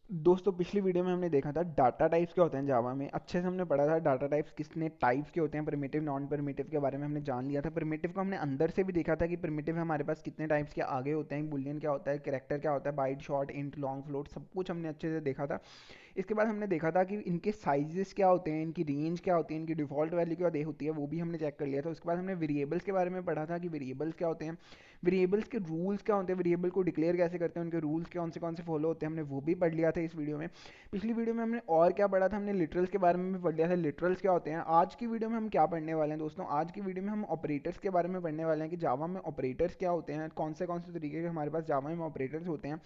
दोस्तों पिछली वीडियो में हमने देखा था डाटा टाइप्स क्या होते हैं जावा में। अच्छे से हमने पढ़ा था डाटा टाइप्स कितने टाइप्स के होते हैं, प्रिमिटिव नॉन प्रिमिटिव के बारे में हमने जान लिया था। प्रिमिटिव को हमने अंदर से भी देखा था कि प्रिमिटिव हमारे पास कितने टाइप्स के आगे होते हैं, बुलियन क्या होता है, कैरेक्टर क्या होता है, byte, short, int, long, float, सब कुछ हमने अच्छे से देखा था। इसके बाद हमने देखा था कि इनके साइजेस क्या होते हैं, इनकी रेंज क्या होती है, इनकी डिफ़ॉल्ट वैल्यू क्या दे होती है, वो भी हमने चेक कर लिया था। उसके बाद हमने वेरिएबल्स के बारे में पढ़ा था कि वेरिएबल्स क्या होते हैं, वेरिएबल्स के रूल्स क्या होते हैं, वेरिएबल को डिक्लेयर कैसे करते हैं, उनके रूल्स कौन से फॉलो होते हैं, हमने वो भी पढ़ लिया था इस वीडियो में। पिछली वीडियो में हमने और क्या पढ़ा था, हमने लिटरल्स के बारे में भी पढ़ लिया था, लिटरल्स क्या होते हैं। आज की वीडियो में हम क्या पढ़ने वाले हैं दोस्तों, आज की वीडियो में हम ऑपरेटर्स के बारे में पढ़ने वाले हैं कि जावा में ऑपरेटर्स क्या होते हैं, कौन से तरीके के हमारे पास जावा में ऑपरेटर्स होते हैं।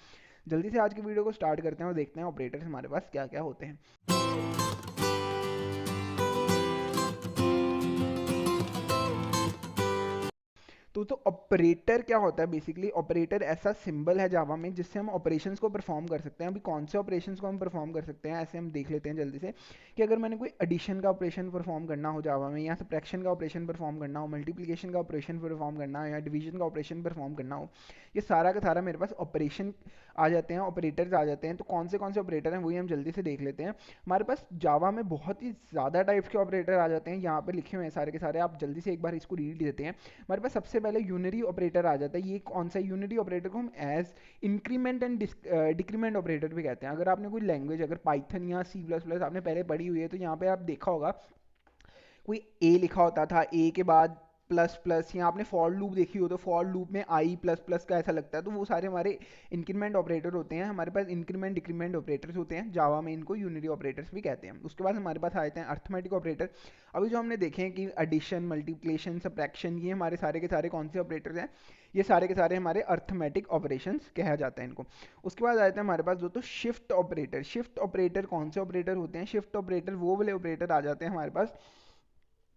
जल्दी से आज की वीडियो को स्टार्ट करते हैं और देखते हैं ऑपरेटर्स हमारे पास क्या क्या होते हैं। तो ऑपरेटर क्या होता है, बेसिकली ऑपरेटर ऐसा सिंबल है जावा में जिससे हम ऑपरेशंस को परफॉर्म कर सकते हैं। अभी कौन से ऑपरेशंस को हम परफॉर्म कर सकते हैं ऐसे हम देख लेते हैं जल्दी से। कि अगर मैंने कोई एडिशन का ऑपरेशन परफॉर्म करना हो जावा में, या सब्ट्रैक्शन का ऑपरेशन परफॉर्म करना हो, मल्टीप्लिकेशन का ऑपरेशन परफॉर्म करना हो, या डिवीजन का ऑपरेशन परफॉर्म करना हो, ये सारा का सारा मेरे पास ऑपरेशन आ जाते हैं, ऑपरेटर्स आ जाते हैं। तो कौन से ऑपरेटर हैं वही हम जल्दी से देख लेते हैं। हमारे पास जावा में बहुत ही ज़्यादा टाइप्स के ऑपरेटर आ जाते हैं, यहाँ पे लिखे हुए हैं सारे के सारे, आप जल्दी से एक बार इसको रीड देते हैं। हमारे पास सबसे पहले यूनरी ऑपरेटर आ जाता है। ये कौन सा यूनरी ऑपरेटर को हम as increment and decrement operator भी कहते हैं। अगर आपने कोई लैंग्वेज, अगर पाइथन या सी प्लस प्लस आपने पहले पढ़ी हुई है, तो यहाँ पे आप देखा होगा कोई ए लिखा होता था, ए के बाद प्लस प्लस, या आपने फॉर लूप देखी हो तो फॉर लूप में आई प्लस प्लस का ऐसा लगता है। तो वो सारे हमारे इंक्रीमेंट ऑपरेटर होते हैं। हमारे पास इंक्रीमेंट डिक्रीमेंट ऑपरेटर्स होते हैं, जावा में इनको यूनिटी ऑपरेटर्स भी कहते हैं। उसके बाद हमारे पास आते हैं अर्थमेटिक ऑपरेटर। अभी जो हमने देखे हैं कि एडिशन, मल्टीप्लिकेशन, सब्ट्रैक्शन, ये हमारे सारे के सारे कौन से ऑपरेटर्स हैं, ये सारे के सारे हमारे अर्थमेटिक ऑपरेशंस कहा जाता है इनको। उसके बाद आते हैं हमारे पास दोस्तों शिफ्ट ऑपरेटर। शिफ्ट ऑपरेटर कौन से ऑपरेटर होते हैं, शिफ्ट ऑपरेटर वो वाले ऑपरेटर आ जाते हैं हमारे पास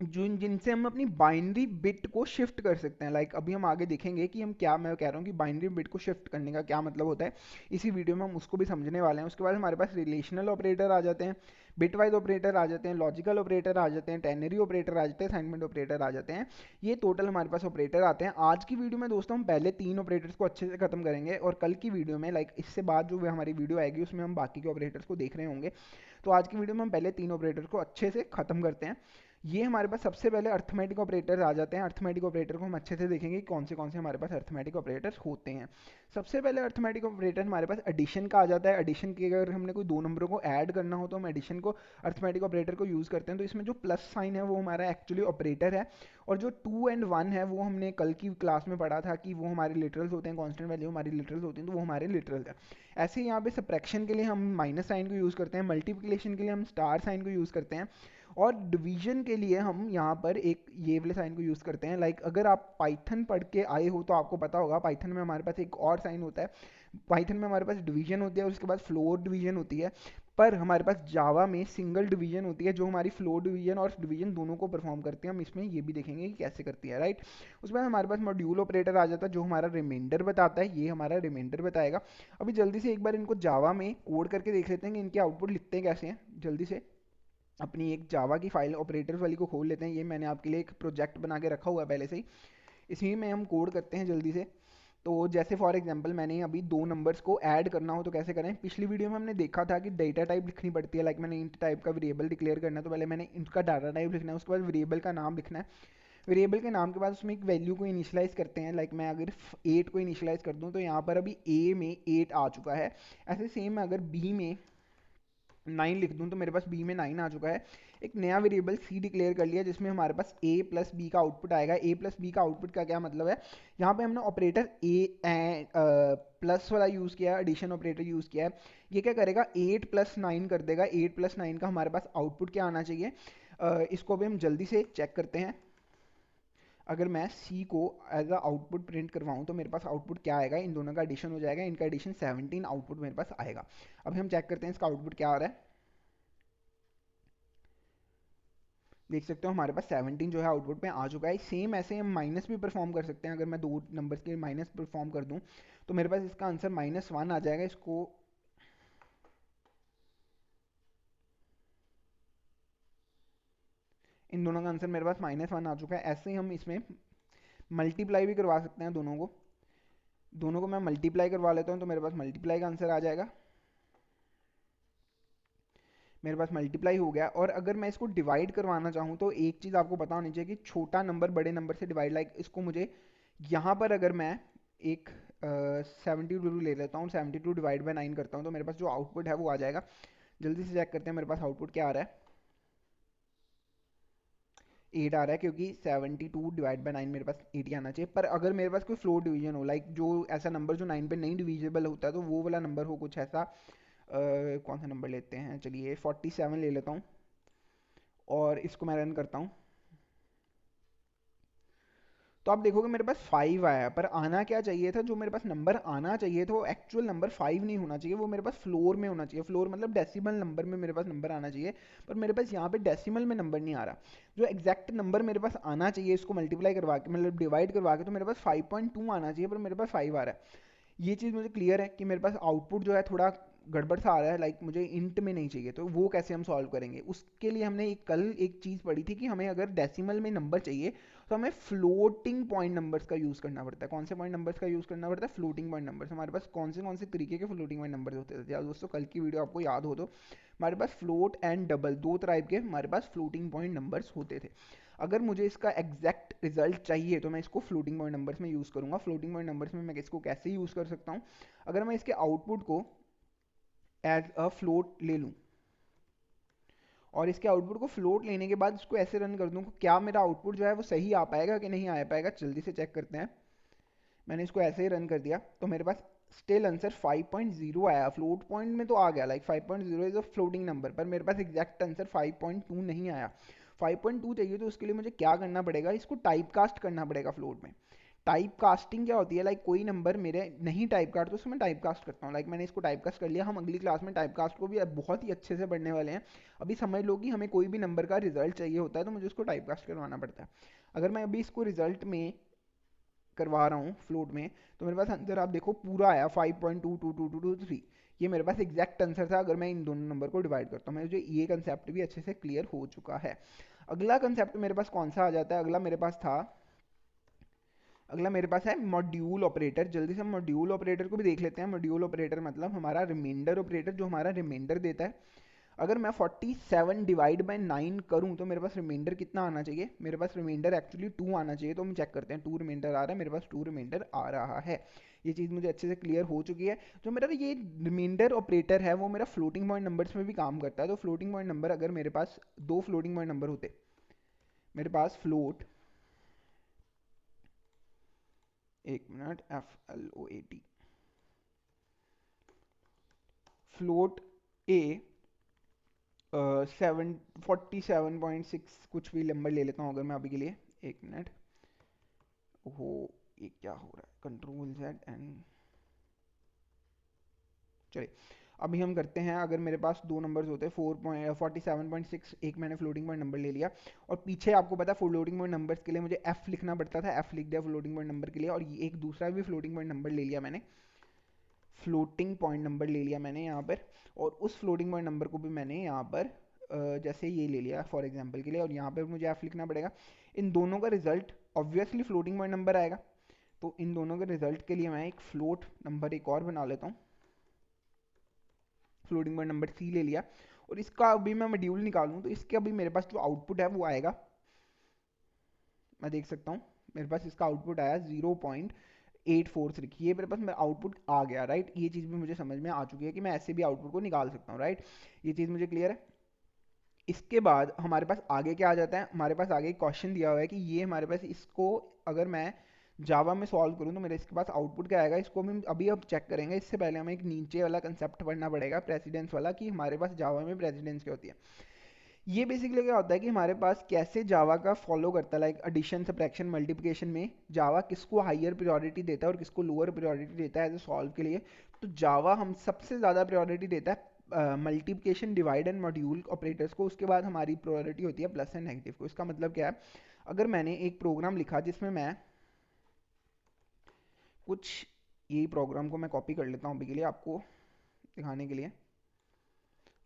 जो जिनसे हम अपनी बाइनरी बिट को शिफ्ट कर सकते हैं। लाइक अभी हम आगे देखेंगे कि हम क्या, मैं कह रहा हूँ कि बाइनरी बिट को शिफ्ट करने का क्या मतलब होता है, इसी वीडियो में हम उसको भी समझने वाले हैं। उसके बाद हमारे पास रिलेशनल ऑपरेटर आ जाते हैं, बिट वाइज ऑपरेटर आ जाते हैं, लॉजिकल ऑपरेटर आ जाते हैं, टेनरी ऑपरेटर आ जाते हैं, असाइनमेंट ऑपरेटर आ जाते हैं। ये टोटल हमारे पास ऑपरेटर आते हैं। आज की वीडियो में दोस्तों हम पहले तीन ऑपरेटर्स को अच्छे से खत्म करेंगे, और कल की वीडियो में, लाइक इससे बाद जो हमारी वीडियो आएगी उसमें हम बाकी के ऑपरेटर्स को देख रहे होंगे। तो आज की वीडियो में हम पहले तीन ऑपरेटर्स को अच्छे से खत्म करते हैं। ये हमारे पास सबसे पहले अर्थमेटिक ऑपरेटर्स आ जाते हैं। अर्थमेटिक ऑपरेटर को हम अच्छे से देखेंगे कि कौन से हमारे पास अर्थमेटिक ऑपरेटर्स होते हैं। सबसे पहले अर्थमेटिक ऑपरेटर हमारे पास एडिशन का आ जाता है। एडिशन की अगर हमने कोई दो नंबरों को ऐड करना हो तो हम एडिशन को, अर्थमेटिक ऑपरेटर को यूज़ करते हैं। तो इसमें जो प्लस साइन है वो हमारा एक्चुअली ऑपरेटर है, और जो टू एंड वन है वो हमने कल की क्लास में पढ़ा था कि वो हमारे लिटरल्स होते हैं, कॉन्स्टेंट वैल्यू हमारी लिटरल्स होती हैं, तो वो हमारे लिटरल्स है। ऐसे ही यहाँ पे सब्ट्रैक्शन के लिए हम माइनस साइन को यूज़ करते हैं, मल्टीप्लिकेशन के लिए हम स्टार साइन को यूज़ करते हैं, और डिवीजन के लिए हम यहाँ पर एक ये वाले साइन को यूज़ करते हैं। लाइक अगर आप पाइथन पढ़ के आए हो तो आपको पता होगा पाइथन में हमारे पास एक और साइन होता है। पाइथन में हमारे पास डिवीजन होती है और उसके बाद फ्लोर डिवीजन होती है। पर हमारे पास जावा में सिंगल डिवीजन होती है जो हमारी फ्लोर डिवीजन और डिवीजन दोनों को परफॉर्म करती है। हम इसमें ये भी देखेंगे कि कैसे करती है, राइट। उसके बाद हमारे पास मॉड्यूल ऑपरेटर आ जाता है जो हमारा रिमाइंडर बताता है, ये हमारा रिमाइंडर बताएगा। अभी जल्दी से एक बार इनको जावा में कोड करके देख लेते हैं कि इनके आउटपुट लिखते हैं कैसे हैं। जल्दी से अपनी एक जावा की फाइल ऑपरेटर्स वाली को खोल लेते हैं। ये मैंने आपके लिए एक प्रोजेक्ट बना के रखा हुआ है पहले से ही, इसी में हम कोड करते हैं जल्दी से। तो जैसे फॉर एग्जांपल मैंने अभी दो नंबर्स को ऐड करना हो तो कैसे करें। पिछली वीडियो में हमने देखा था कि डेटा टाइप लिखनी पड़ती है। लाइक मैंने इंट टाइप का वेरिएबल डिक्लेयर करना है तो पहले मैंने इंट का डाटा टाइप लिखना है, उसके बाद वेरिएबल का नाम लिखना है। वेरिएबल के नाम के बाद उसमें एक वैल्यू को इनिशियलाइज करते हैं। लाइक मैं अगर 8 को इनिशियलाइज कर दूं तो यहाँ पर अभी ए में 8 आ चुका है। ऐसे सेम मैं अगर बी में 9 लिख दूं तो मेरे पास बी में 9 आ चुका है। एक नया वेरिएबल सी डिक्लेयर कर लिया जिसमें हमारे पास a प्लस बी का आउटपुट आएगा। a प्लस बी का आउटपुट का क्या मतलब है, यहाँ पे हमने ऑपरेटर a प्लस वाला यूज़ किया है, एडिशन ऑपरेटर यूज़ किया है। ये क्या करेगा, 8 + 9 कर देगा। 8 + 9 का हमारे पास आउटपुट क्या आना चाहिए, इसको भी हम जल्दी से चेक करते हैं। अगर मैं c को एज अ आउटपुट प्रिंट करवाऊँ तो मेरे पास आउटपुट क्या आएगा, इन दोनों का एडिशन हो जाएगा, इनका एडिशन 17 आउटपुट मेरे पास आएगा। अभी हम चेक करते हैं इसका आउटपुट क्या आ रहा है। देख सकते हो हमारे पास 17 जो है आउटपुट में आ चुका है। सेम ऐसे हम माइनस भी परफॉर्म कर सकते हैं। अगर मैं दो नंबर्स के माइनस परफॉर्म कर दूं तो मेरे पास इसका आंसर -1 आ जाएगा। इसको इन दोनों का आंसर मेरे पास -1 आ चुका है। ऐसे ही हम इसमें मल्टीप्लाई भी करवा सकते हैं दोनों को। दोनों को मैं मल्टीप्लाई करवा लेता हूँ तो मेरे पास मल्टीप्लाई का आंसर आ जाएगा। मेरे पास मल्टीप्लाई हो गया। और अगर मैं इसको डिवाइड करवाना चाहूँ तो एक चीज़ आपको पता होनी चाहिए कि छोटा नंबर बड़े नंबर से डिवाइड, लाइक इसको मुझे यहाँ पर अगर मैं एक 72 ले लेता हूँ, 72 डिवाइड बाय 9 करता हूँ, तो मेरे पास जो आउटपुट है वो आ जाएगा। जल्दी से चेक करते हैं मेरे पास आउटपुट क्या आ रहा है। 8 आ रहा है, क्योंकि 72 डिवाइड बाय 9 मेरे पास 80 आना चाहिए। पर अगर मेरे पास कोई फ्लोट डिवीजन हो, लाइक जो ऐसा नंबर जो 9 पे नहीं डिविजिबल होता है, तो वो वाला नंबर हो कुछ ऐसा, कौन सा नंबर लेते हैं, चलिए 47 ले लेता हूँ और इसको मैं रन करता हूँ। तो आप देखोगे मेरे पास 5 आया, पर आना क्या चाहिए था, जो मेरे पास नंबर आना चाहिए था वो एक्चुअल नंबर 5 नहीं होना चाहिए, वो मेरे पास फ्लोर में होना चाहिए। फ्लोर मतलब डेसिमल नंबर में मेरे पास नंबर आना चाहिए, पर मेरे पास यहाँ पे डेसिमल में नंबर नहीं आ रहा। जो एग्जैक्ट नंबर मेरे पास आना चाहिए इसको मल्टीप्लाई करवा के, मतलब डिवाइड करवा के, तो मेरे पास 5.2 आना चाहिए, पर मेरे पास 5 आ रहा है। ये चीज़ मुझे क्लियर है कि मेरे पास आउटपुट जो है थोड़ा गड़बड़ सा आ रहा है, लाइक मुझे इंट में नहीं चाहिए, तो वो कैसे हम सॉल्व करेंगे। उसके लिए हमने कल एक चीज़ पढ़ी थी कि हमें अगर डेसिमल में नंबर चाहिए तो हमें फ्लोटिंग पॉइंट नंबर्स का यूज़ करना पड़ता है। कौन से पॉइंट नंबर्स का यूज़ करना पड़ता है? Floating point numbers. हमारे पास कौन से तरीके के फ्लोटिंग पॉइंट नंबर्स होते थे यार दोस्तों, कल की वीडियो आपको याद हो तो, हमारे पास फ्लोट एंड डबल दो टाइप के हमारे पास फ्लोटिंग पॉइंट नंबर्स होते थे। अगर मुझे इसका एग्जैक्ट रिजल्ट चाहिए तो मैं इसको फ्लोटिंग पॉइंट नंबर्स में यूज़ करूंगा। फ्लोटिंग पॉइंट नंबर्स में मैं इसको कैसे यूज़ कर सकता हूँ? अगर मैं इसके आउटपुट को एज अ फ्लोट ले लूँ और इसके आउटपुट को फ्लोट लेने के बाद इसको ऐसे रन कर दूँ, क्या मेरा आउटपुट जो है वो सही आ पाएगा कि नहीं आ पाएगा? जल्दी से चेक करते हैं। मैंने इसको ऐसे ही रन कर दिया तो मेरे पास स्टिल आंसर 5.0 आया। फ्लोट पॉइंट में तो आ गया, like 5.0 is a floating number, पर मेरे पास एग्जैक्ट आंसर 5.2 नहीं आया। 5.2 चाहिए तो उसके लिए मुझे क्या करना पड़ेगा? इसको टाइप कास्ट करना पड़ेगा फ्लोट में। टाइप कास्टिंग क्या होती है? लाइक कोई नंबर मेरे नहीं टाइप कास्ट तो उसको मैं टाइप कास्ट करता हूँ। लाइक मैंने इसको टाइप कास्ट कर लिया। हम अगली क्लास में टाइप कास्ट को भी बहुत ही अच्छे से पढ़ने वाले हैं। अभी समझ लो कि हमें कोई भी नंबर का रिजल्ट चाहिए होता है तो मुझे उसको टाइप कास्ट करवाना पड़ता है। अगर मैं अभी इसको रिजल्ट में करवा रहा हूँ फ्लोट में, तो मेरे पास आंसर आप देखो पूरा आया 5.22223। ये मेरे पास एग्जैक्ट आंसर था अगर मैं इन दोनों नंबर को डिवाइड करता हूँ। मुझे ये कंसेप्ट भी अच्छे से क्लियर हो चुका है। अगला कंसेप्ट मेरे पास कौन सा आ जाता है? अगला मेरे पास है मॉड्यूल ऑपरेटर। जल्दी से मॉड्यूल ऑपरेटर को भी देख लेते हैं। मॉड्यूल ऑपरेटर मतलब हमारा रिमाइंडर ऑपरेटर, जो हमारा रिमाइंडर देता है। अगर मैं 47 डिवाइड बाय 9 करूं तो मेरे पास रिमाइंडर कितना आना चाहिए? मेरे पास रिमाइंडर एक्चुअली 2 आना चाहिए, तो हम चेक करते हैं। 2 रिमाइंडर आ रहा है, मेरे पास 2 रिमाइंडर आ रहा है। ये चीज़ मुझे अच्छे से क्लियर हो चुकी है। जो मेरा ये रिमाइंडर ऑपरेटर है वो मेरा फ्लोटिंग पॉइंट नंबर्स में भी काम करता है। तो फ्लोटिंग पॉइंट नंबर, अगर मेरे पास दो फ्लोटिंग पॉइंट नंबर होते, मेरे पास फ्लोट, एक मिनट, FLOAT, फ्लोट ए 47.6 कुछ भी नंबर ले लेता हूँ अगर मैं अभी के लिए। एक मिनट, ओहो, ये क्या हो रहा है? Ctrl Z, चलिए अभी हम करते हैं। अगर मेरे पास दो नंबर्स होते हैं 47.6, एक मैंने फ्लोटिंग पॉइंट नंबर ले लिया, और पीछे आपको पता है फ्लोटिंग पॉइंट नंबर्स के लिए मुझे एफ लिखना पड़ता था, एफ लिख दिया फ्लोटिंग पॉइंट नंबर के लिए। और ये एक दूसरा भी फ्लोटिंग पॉइंट नंबर ले लिया मैंने, फ्लोटिंग पॉइंट नंबर ले लिया मैंने यहाँ पर, और उस फ्लोटिंग पॉइंट नंबर को भी मैंने यहाँ पर जैसे ये ले लिया फॉर एग्जांपल के लिए, और यहाँ पर मुझे एफ लिखना पड़ेगा। इन दोनों का result obviously floating point number आएगा, तो इन दोनों के रिजल्ट के लिए मैं एक फ्लोट नंबर एक और बना लेता हूँ। फ्लोटिंग पॉइंट नंबर सी ले लिया, और इसका अभी मैं मॉड्यूल निकालूं तो इसके अभी मेरे पास जो आउटपुट है वो आएगा, मैं देख सकता हूँ मेरे पास इसका आउटपुट आया 0.843। ये मेरे पास मेरा आउटपुट आ गया, राइट। ये चीज़ भी मुझे समझ में आ चुकी है कि मैं ऐसे भी आउटपुट को निकाल सकता हूँ, राइट। ये चीज़ मुझे क्लियर है। इसके बाद हमारे पास आगे क्या आ जाता है? हमारे पास आगे क्वेश्चन दिया हुआ है कि ये हमारे पास इसको अगर मैं जावा में सॉल्व करूँ तो मेरे इसके पास आउटपुट क्या आएगा। इसको हम अभी अब चेक करेंगे। इससे पहले हमें एक नीचे वाला कंसेप्ट पढ़ना पड़ेगा, प्रेसिडेंस वाला, कि हमारे पास जावा में प्रेसिडेंस क्या होती है। ये बेसिकली क्या होता है कि हमारे पास कैसे जावा का फॉलो करता है, लाइक एडिशन, सब्ट्रैक्शन, मल्टीप्लिकेशन में जावा किसको हायर प्रायोरिटी देता है और किसको लोअर प्रायोरिटी देता है एज ए सॉल्व के लिए। तो जावा हम सबसे ज़्यादा प्रायोरिटी देता है multiplication, divide and module operators को। उसके बाद हमारी प्रायोरिटी होती है प्लस एंड नेगेटिव को। इसका मतलब क्या है? अगर मैंने एक प्रोग्राम लिखा जिसमें मैं कुछ, यही प्रोग्राम को मैं कॉपी कर लेता हूँ अभी के लिए आपको दिखाने के लिए।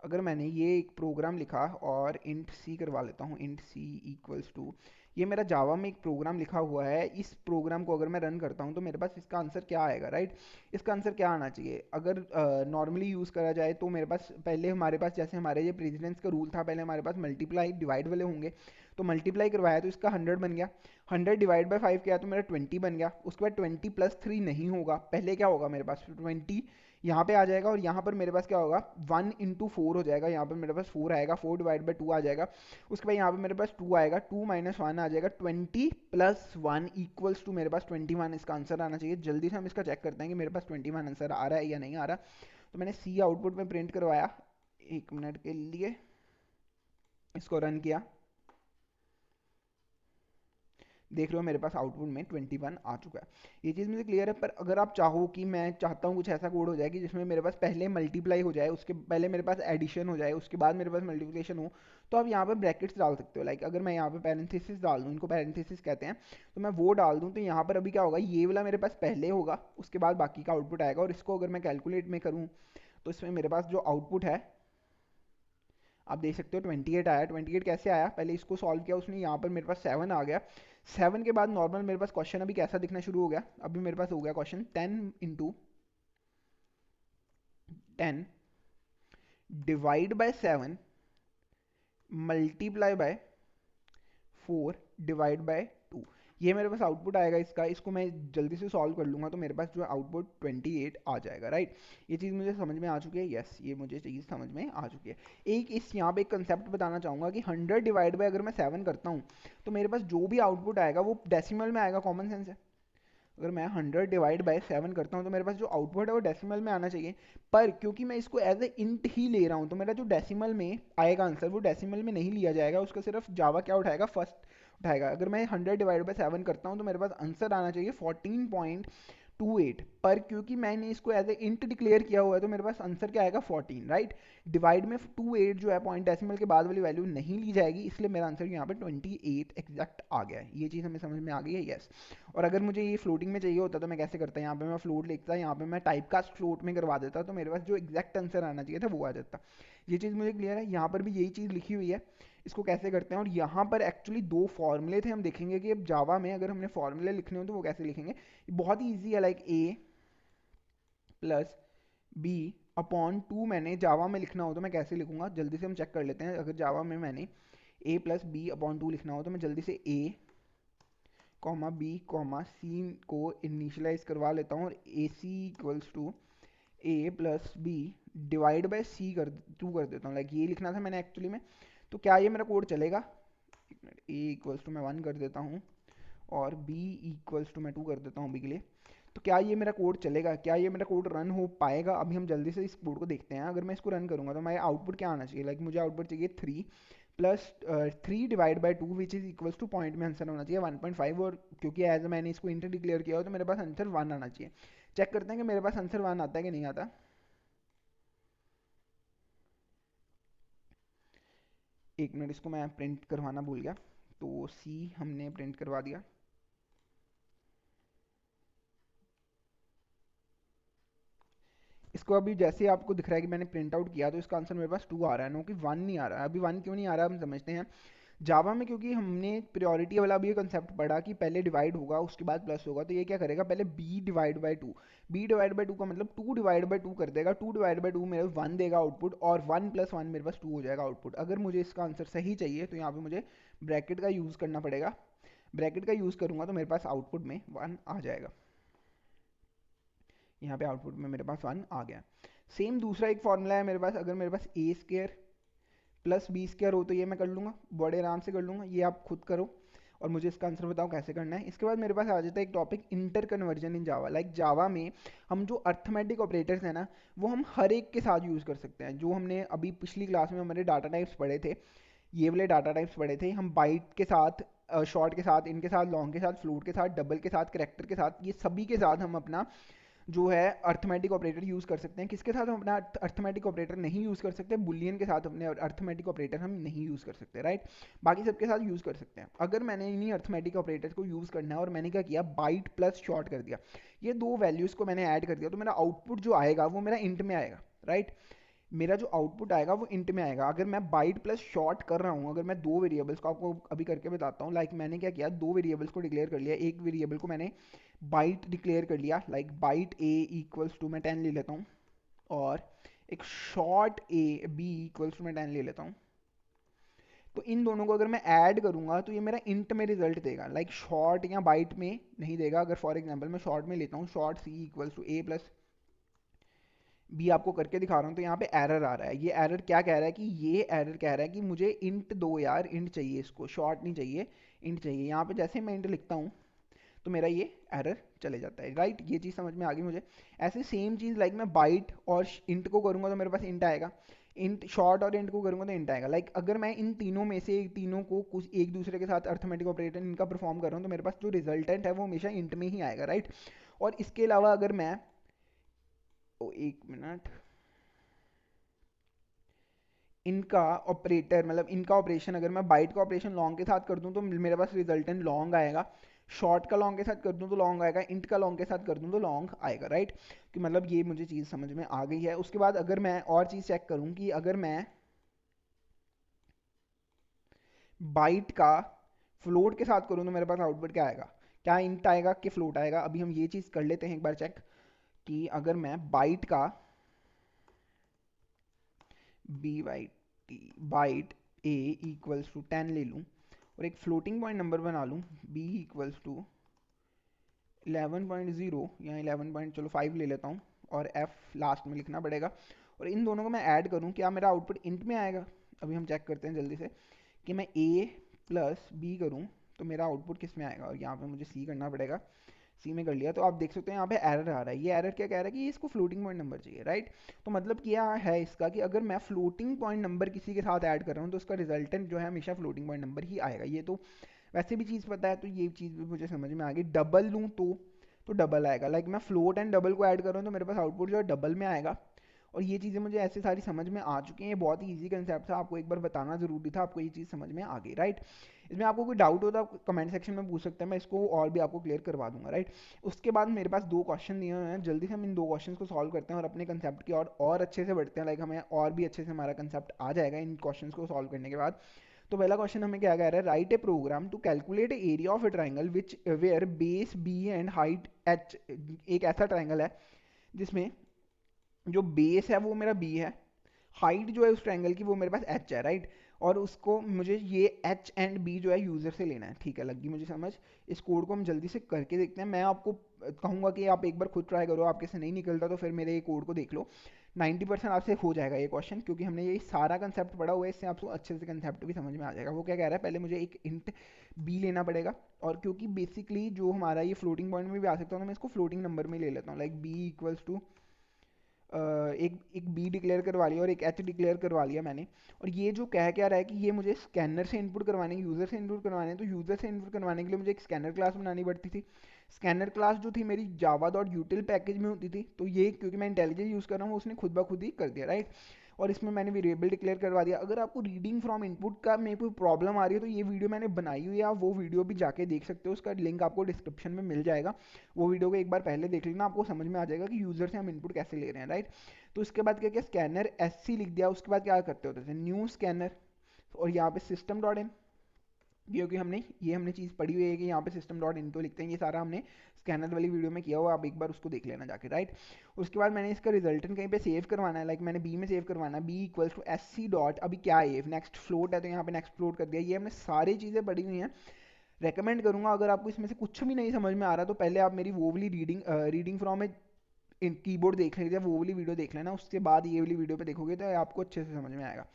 अगर मैंने ये एक प्रोग्राम लिखा और इंट सी करवा लेता हूँ, इंट सी इक्वल्स टू, ये मेरा जावा में एक प्रोग्राम लिखा हुआ है, इस प्रोग्राम को अगर मैं रन करता हूँ तो मेरे पास इसका आंसर क्या आएगा, राइट? इसका आंसर क्या आना चाहिए? अगर नॉर्मली यूज़ करा जाए तो मेरे पास पहले, हमारे पास जैसे हमारे ये प्रेसिडेंस का रूल था, पहले हमारे पास मल्टीप्लाई डिवाइड वाले होंगे, तो मल्टीप्लाई करवाया तो इसका 100 बन गया, 100 डिवाइड बाई 5 किया तो मेरा 20 बन गया, उसके बाद 20 प्लस 3 नहीं होगा, पहले क्या होगा मेरे पास 20 यहाँ पे आ जाएगा, और यहाँ पर मेरे पास क्या होगा 1 इंटू 4 हो जाएगा, यहाँ पर मेरे पास 4 आएगा, 4 डिवाइड बाई 2 आ जाएगा, उसके बाद यहाँ पे मेरे पास 2 आएगा, 2 माइनस 1 आ जाएगा, 20 प्लस 1 इक्वल्स टू मेरे पास 21 इसका आंसर आना चाहिए। जल्दी से हम इसका चेक करते हैं कि मेरे पास 21 आंसर आ रहा है या नहीं आ रहा। तो मैंने सी आउटपुट में प्रिंट करवाया, 1 मिनट के लिए इसको रन किया, देख रहे हो मेरे पास आउटपुट में 21 आ चुका है। ये चीज़ मुझे क्लियर है, पर अगर आप चाहो कि मैं चाहता हूँ कुछ ऐसा कोड हो जाए कि जिसमें मेरे पास पहले मल्टीप्लाई हो जाए, उसके पहले मेरे पास एडिशन हो जाए, उसके बाद मेरे पास मल्टीप्लिकेशन हो, तो आप यहाँ पर ब्रैकेट्स डाल सकते हो। लाइक अगर मैं यहाँ पे पैरेंथेसिस डाल दूँ, इनको पैरेंथेसिस कहते हैं, तो मैं वो डाल दूँ, तो यहाँ पर अभी क्या होगा, ये वाला मेरे पास पहले होगा, उसके बाद बाकी का आउटपुट आएगा, और इसको अगर मैं कैलकुलेट में करूँ तो इसमें मेरे पास जो आउटपुट है आप देख सकते हो 28 आया। 28 कैसे आया, पहले इसको सॉल्व किया उसने, यहाँ पर मेरे पास 7 आ गया, 7 के बाद नॉर्मल मेरे पास क्वेश्चन अभी कैसा दिखना शुरू हो गया, अभी मेरे पास हो गया question 10 into 10 divide by 7 multiply by 4 divide by 2, ये मेरे पास आउटपुट आएगा इसका। इसको मैं जल्दी से सॉल्व कर लूँगा तो मेरे पास जो आउटपुट 28 आ जाएगा, राइट? ये चीज़ मुझे समझ में आ चुकी है, यस ये मुझे चीज़ समझ में आ चुकी है। एक इस यहाँ पे एक कंसेप्ट बताना चाहूँगा कि 100 डिवाइड बाय अगर मैं 7 करता हूँ तो मेरे पास जो भी आउटपुट आएगा वो डेसिमल में आएगा, कॉमन सेंस है। अगर मैं 100 डिवाइड बाय 7 करता हूँ तो मेरे पास जो आउटपुट है वो डेसिमल में आना चाहिए, पर क्योंकि मैं इसको एज ए इंट ही ले रहा हूँ तो मेरा जो डेसिमल में आएगा आंसर वो डेसिमल में नहीं लिया जाएगा, उसका सिर्फ जावा क्या उठाएगा, फर्स्ट उठाएगा। अगर मैं 100 डिवाइड बाय 7 करता हूँ तो मेरे पास आंसर आना चाहिए 14.28, पर क्योंकि मैंने इसको एज ए इंट डिक्लेयर किया हुआ है तो मेरे पास आंसर क्या आएगा 14, राइट? डिवाइड में 28 जो है पॉइंट डेसिमल के बाद वाली वैल्यू नहीं ली जाएगी, इसलिए मेरा आंसर यहाँ पे 28 एग्जैक्ट आ गया है। ये चीज़ हमें समझ में आ गई है, यस। और अगर मुझे ये फ्लोटिंग में चाहिए होता तो मैं कैसे करता, यहाँ पे मैं फ्लोट लिखता, यहाँ पे मैं टाइप कास्ट फ्लोट में करवा देता, तो मेरे पास जो एग्जैक्ट आंसर आना चाहिए था वो आ जाता। ये चीज़ मुझे क्लियर है, यहाँ पर भी यही चीज़ लिखी हुई है, इसको कैसे करते हैं। और यहाँ पर एक्चुअली दो फॉर्मूले थे, हम देखेंगे कि अब जावा में अगर हमने फॉर्मूले लिखने हो तो वो कैसे लिखेंगे। बहुत ही ईजी है, like a plus b upon 2 मैंने जावा में लिखना हो तो मैं कैसे लिखूंगा, जल्दी से हम चेक कर लेते हैं। अगर जावा में मैंने ए प्लस बी अपॉन 2 लिखना हो तो मैं जल्दी से A comma B comma C को इनिशियलाइज करवा लेता हूँ, और A C equals to A plus B divide by C कर 2 कर देता हूँ। लाइक ये लिखना था मैंने एक्चुअली में, तो क्या ये मेरा कोड चलेगा? ए इक्वल्स टू मैं 1 कर देता हूँ और बी इक्वल्स टू मैं 2 कर देता हूँ बी के लिए। तो क्या ये मेरा कोड चलेगा, क्या ये मेरा कोड रन हो पाएगा? अभी हम जल्दी से इस कोड को देखते हैं। अगर मैं इसको रन करूँगा तो मेरा आउटपुट क्या आना चाहिए, लाइक मुझे आउटपुट चाहिए 3 plus 3 divide by 2 which is equals two point में आंसर होना चाहिए 1.5, और क्योंकि एज मैंने इसको इंटर डिक्लेयर किया हो तो मेरे पास आंसर 1 आना चाहिए। चेक करते हैं कि मेरे पास आंसर 1 आता है कि नहीं आता। एक मिनट, इसको मैं प्रिंट करवाना भूल गया, तो सी हमने प्रिंट करवा दिया। इसको अभी जैसे आपको दिख रहा है कि मैंने प्रिंट आउट किया तो इसका आंसर मेरे पास 2 आ रहा है, नो कि 1 नहीं आ रहा है। अभी 1 क्यों नहीं आ रहा है हम समझते हैं। जावा में क्योंकि हमने प्रियोरिटी वाला भी ये कंसेप्ट पढ़ा कि पहले डिवाइड होगा उसके बाद प्लस होगा, तो ये क्या करेगा, पहले b divide by two, b divide by two का मतलब 2 डिवाइड बाई 2 कर देगा, 2 डिवाइड बाई 2 मेरे 1 देगा आउटपुट, और 1 प्लस 1 मेरे पास 2 हो जाएगा आउटपुट। अगर मुझे इसका आंसर सही चाहिए तो यहाँ पे मुझे ब्रैकेट का यूज़ करना पड़ेगा, ब्रैकेट का यूज़ करूँगा तो मेरे पास आउटपुट में 1 आ जाएगा। यहाँ पे आउटपुट में मेरे पास 1 आ गया। सेम दूसरा एक फॉर्मूला है मेरे पास, अगर मेरे पास ए स्केयर प्लस बी स्केयर हो तो ये मैं कर लूँगा, बड़े आराम से कर लूँगा, ये आप खुद करो और मुझे इसका आंसर बताओ कैसे करना है। इसके बाद मेरे पास आ जाता है एक topic, inter conversion in Java. Like Java में हम जो अर्थमेटिक ऑपरेटर्स हैं ना, वो हम हर एक के साथ यूज़ कर सकते हैं। जो हमने अभी पिछली क्लास में हमारे डाटा टाइप्स पढ़े थे, ये वाले डाटा टाइप्स पढ़े थे हम, बाइट के साथ, शॉर्ट के साथ, इनके साथ, लॉन्ग के साथ, फ्लोट के साथ, डबल के साथ, करेक्टर के साथ, ये सभी के साथ हम अपना जो है अर्थमेटिक ऑपरेटर यूज़ कर सकते हैं। किसके साथ हम अपना अर्थमेटिक ऑपरेटर नहीं यूज़ कर सकते, बुलियन के साथ अपने अर्थमेटिक ऑपरेटर हम नहीं यूज़ कर सकते, राइट? बाकी सबके साथ यूज़ कर सकते हैं। अगर मैंने इन्हीं अर्थमेटिक ऑपरेटर्स को यूज़ करना है और मैंने क्या किया, बाइट प्लस शॉर्ट कर दिया, ये दो वैल्यूज़ को मैंने ऐड कर दिया, तो मेरा आउटपुट जो आएगा वो मेरा इंट में आएगा, राइट? मेरा जो आउटपुट आएगा वो इंट में आएगा। अगर मैं बाइट प्लस शॉर्ट कर रहा हूँ, अगर मैं दो वेरिएबल्स को आपको अभी करके बताता हूँ, लाइक मैंने क्या किया, दो वेरिएबल्स को डिक्लेयर कर लिया। एक वेरिएबल को मैंने बाइट डिक्लेयर कर लिया, like byte a equals to, मैं 10 ले लेता हूँ, और एक short a b equals to मैं 10 ले लेता हूँ। तो इन दोनों को अगर मैं ऐड करूंगा तो ये मेरा इंट में रिजल्ट देगा, लाइक शॉर्ट या बाइट में नहीं देगा। अगर फॉर एग्जांपल मैं शॉर्ट में लेता हूँ, short c equals to A plus b आपको करके दिखा रहा हूँ, तो यहाँ पे एरर आ रहा है। ये एरर क्या कह रहा है कि ये एरर कह रहा है कि मुझे इंट दो यार, इंट चाहिए, इसको शॉर्ट नहीं चाहिए, इंट चाहिए। यहाँ पे जैसे मैं इंट लिखता हूँ तो मेरा ये एरर चले जाता है, राइट। ये चीज़ समझ में आ गई मुझे। ऐसे सेम चीज़ लाइक मैं बाइट और इंट को करूँगा तो मेरे पास इंट आएगा, इंट शॉर्ट और इंट को करूँगा तो इंट आएगा। लाइक अगर मैं इन तीनों में से तीनों को कुछ एक दूसरे के साथ अर्थमेटिक ऑपरेटर इनका परफॉर्म कर रहा हूँ तो मेरे पास जो रिजल्टेंट है वो हमेशा इंट में ही आएगा, राइट। और इसके अलावा अगर मैं, ओ एक मिनट, इनका ऑपरेटर मतलब इनका ऑपरेशन अगर मैं बाइट का ऑपरेशन लॉन्ग के साथ कर दूं तो मेरे पास रिजल्टेंट लॉन्ग आएगा, शॉर्ट का लॉन्ग के साथ कर दूं तो लॉन्ग आएगा, इंट का लॉन्ग के साथ कर दूं तो लॉन्ग आएगा, राइट। कि मतलब ये मुझे चीज़ समझ में आ गई है। उसके बाद अगर मैं और चीज़ चेक करूं कि अगर मैं बाइट का फ्लोट के साथ करूं तो मेरे पास आउटपुट क्या आएगा, क्या इंट आएगा कि फ्लोट आएगा। अभी हम ये चीज़ कर लेते हैं एक बार चेक, कि अगर मैं बाइट का b y t byte a equals to 10 ले लूँ और एक फ्लोटिंग पॉइंट नंबर बना लूँ बी इक्वल्स टू 11.0 या 11 पॉइंट चलो 5 ले लेता हूँ, और एफ लास्ट में लिखना पड़ेगा, और इन दोनों को मैं ऐड करूँ, क्या मेरा आउटपुट इंट में आएगा। अभी हम चेक करते हैं जल्दी से कि मैं ए प्लस बी करूँ तो मेरा आउटपुट किस में आएगा, और यहाँ पे मुझे सी करना पड़ेगा। सी में कर लिया तो आप देख सकते हैं यहाँ पे एरर आ रहा है। ये एरर क्या कह रहा है कि इसको फ्लोटिंग पॉइंट नंबर चाहिए, राइट। तो मतलब क्या है इसका कि अगर मैं फ्लोटिंग पॉइंट नंबर किसी के साथ ऐड कर रहा हूँ तो उसका रिजल्टेंट जो है हमेशा फ्लोटिंग पॉइंट नंबर ही आएगा। ये तो वैसे भी चीज़ पता है, तो ये चीज़ भी मुझे समझ में आ गई। डबल लूँ तो डबल आएगा, लाइक मैं फ्लोट एंड डबल को ऐड कर रहा हूँ तो मेरे पास आउटपुट जो है डबल में आएगा। और ये चीज़ें मुझे ऐसे सारी समझ में आ चुकी हैं, ये बहुत ही ईजी कंसेप्ट था, आपको एक बार बताना जरूरी था, आपको ये चीज़ समझ में आ गई, राइट। इसमें आपको कोई डाउट हो तो आप कमेंट सेक्शन में पूछ सकते हैं, मैं इसको और भी आपको क्लियर करवा दूंगा, राइट। उसके बाद मेरे पास दो क्वेश्चन दिए हुए हैं, जल्दी से हम इन दो क्वेश्चन को सॉल्व करते हैं और अपने कंसेप्ट की और अच्छे से बढ़ते हैं, लाइक हमें और भी अच्छे से हमारा कंसेप्ट आ जाएगा इन क्वेश्चन को सॉल्व करने के बाद। तो पहला क्वेश्चन हमें क्या कह रहा है, write a program to calculate area of a triangle which where base b and height h. एक ऐसा ट्राइंगल है जिसमें जो बेस है वो मेरा बी है, हाइट जो है उस ट्रायंगल की वो मेरे पास एच है, राइट। और उसको मुझे ये एच एंड बी जो है यूज़र से लेना है, ठीक है, लगी मुझे समझ। इस कोड को हम जल्दी से करके देखते हैं। मैं आपको कहूँगा कि आप एक बार खुद ट्राई करो, आपके से नहीं निकलता तो फिर मेरे ये कोड को देख लो। 90% आपसे हो जाएगा ये क्वेश्चन, क्योंकि हमने ये सारा कंसेप्ट पढ़ा हुआ है, इससे आपको अच्छे से कंसेप्ट भी समझ में आ जाएगा। वो क्या कह रहा है, पहले मुझे एक इंट बी लेना पड़ेगा, और क्योंकि बेसिकली जो हमारा ये फ्लोटिंग पॉइंट में भी आ सकता है तो मैं इसको फ्लोटिंग नंबर में ले लेता हूँ, लाइक बी इक्वल्स टू एक एक बी डिक्लेयर करवा लिया और एक एच डिक्लेयर करवा लिया मैंने। और ये जो कह क्या रहा है कि ये मुझे स्कैनर से इनपुट करवाने, यूज़र से इनपुट करवाने, तो यूज़र से इनपुट करवाने के लिए मुझे एक स्कैनर क्लास बनानी पड़ती थी। स्कैनर क्लास जो थी मेरी जावा डॉट यूटिल पैकेज में होती थी, तो ये क्योंकि मैं इंटेलिजेंस यूज़ कर रहा हूँ उसने खुद ब खुद ही कर दिया, राइट। और इसमें मैंने वेरिएबल डिक्लेयर करवा दिया। अगर आपको रीडिंग फ्रॉम इनपुट का में कोई प्रॉब्लम आ रही है तो ये वीडियो मैंने बनाई हुई है, आप वो वीडियो भी जाके देख सकते हो, उसका लिंक आपको डिस्क्रिप्शन में मिल जाएगा। वो वीडियो को एक बार पहले देख लेना, आपको समझ में आ जाएगा कि यूज़र से हम इनपुट कैसे ले रहे हैं, राइट। तो उसके बाद क्या किया, स्कैनर एस सी लिख दिया। उसके बाद क्या करते होते थे, न्यू स्कैनर, और यहाँ पे सिस्टम डॉट इन, क्योंकि हमने चीज़ पढ़ी हुई है कि यहाँ पे सिस्टम डॉट इन को लिखते हैं। ये सारा हमने स्कैनर वाली वीडियो में किया हुआ, आप एक बार उसको देख लेना जाके, राइट। उसके बाद मैंने इसका रिजल्टेंट कहीं पे सेव करवाना है, लाइक मैंने बी में सेव करवाना है, b equals to s c dot, अभी क्या है ये नेक्स्ट फ्लोट है तो यहाँ पे नेक्स्ट फ्लोट कर दिया। ये हमने सारी चीज़ें पढ़ी हुई हैं। रेकमेंड करूंगा अगर आपको इसमें से कुछ भी नहीं समझ में आ रहा तो पहले आप मेरी वो वाली रीडिंग फ्रॉम ए कीबोर्ड देख लीजिए, वो वाली वीडियो देख लेना, उसके बाद ये वाली वीडियो पे देखोगे तो आपको अच्छे से समझ में आएगा।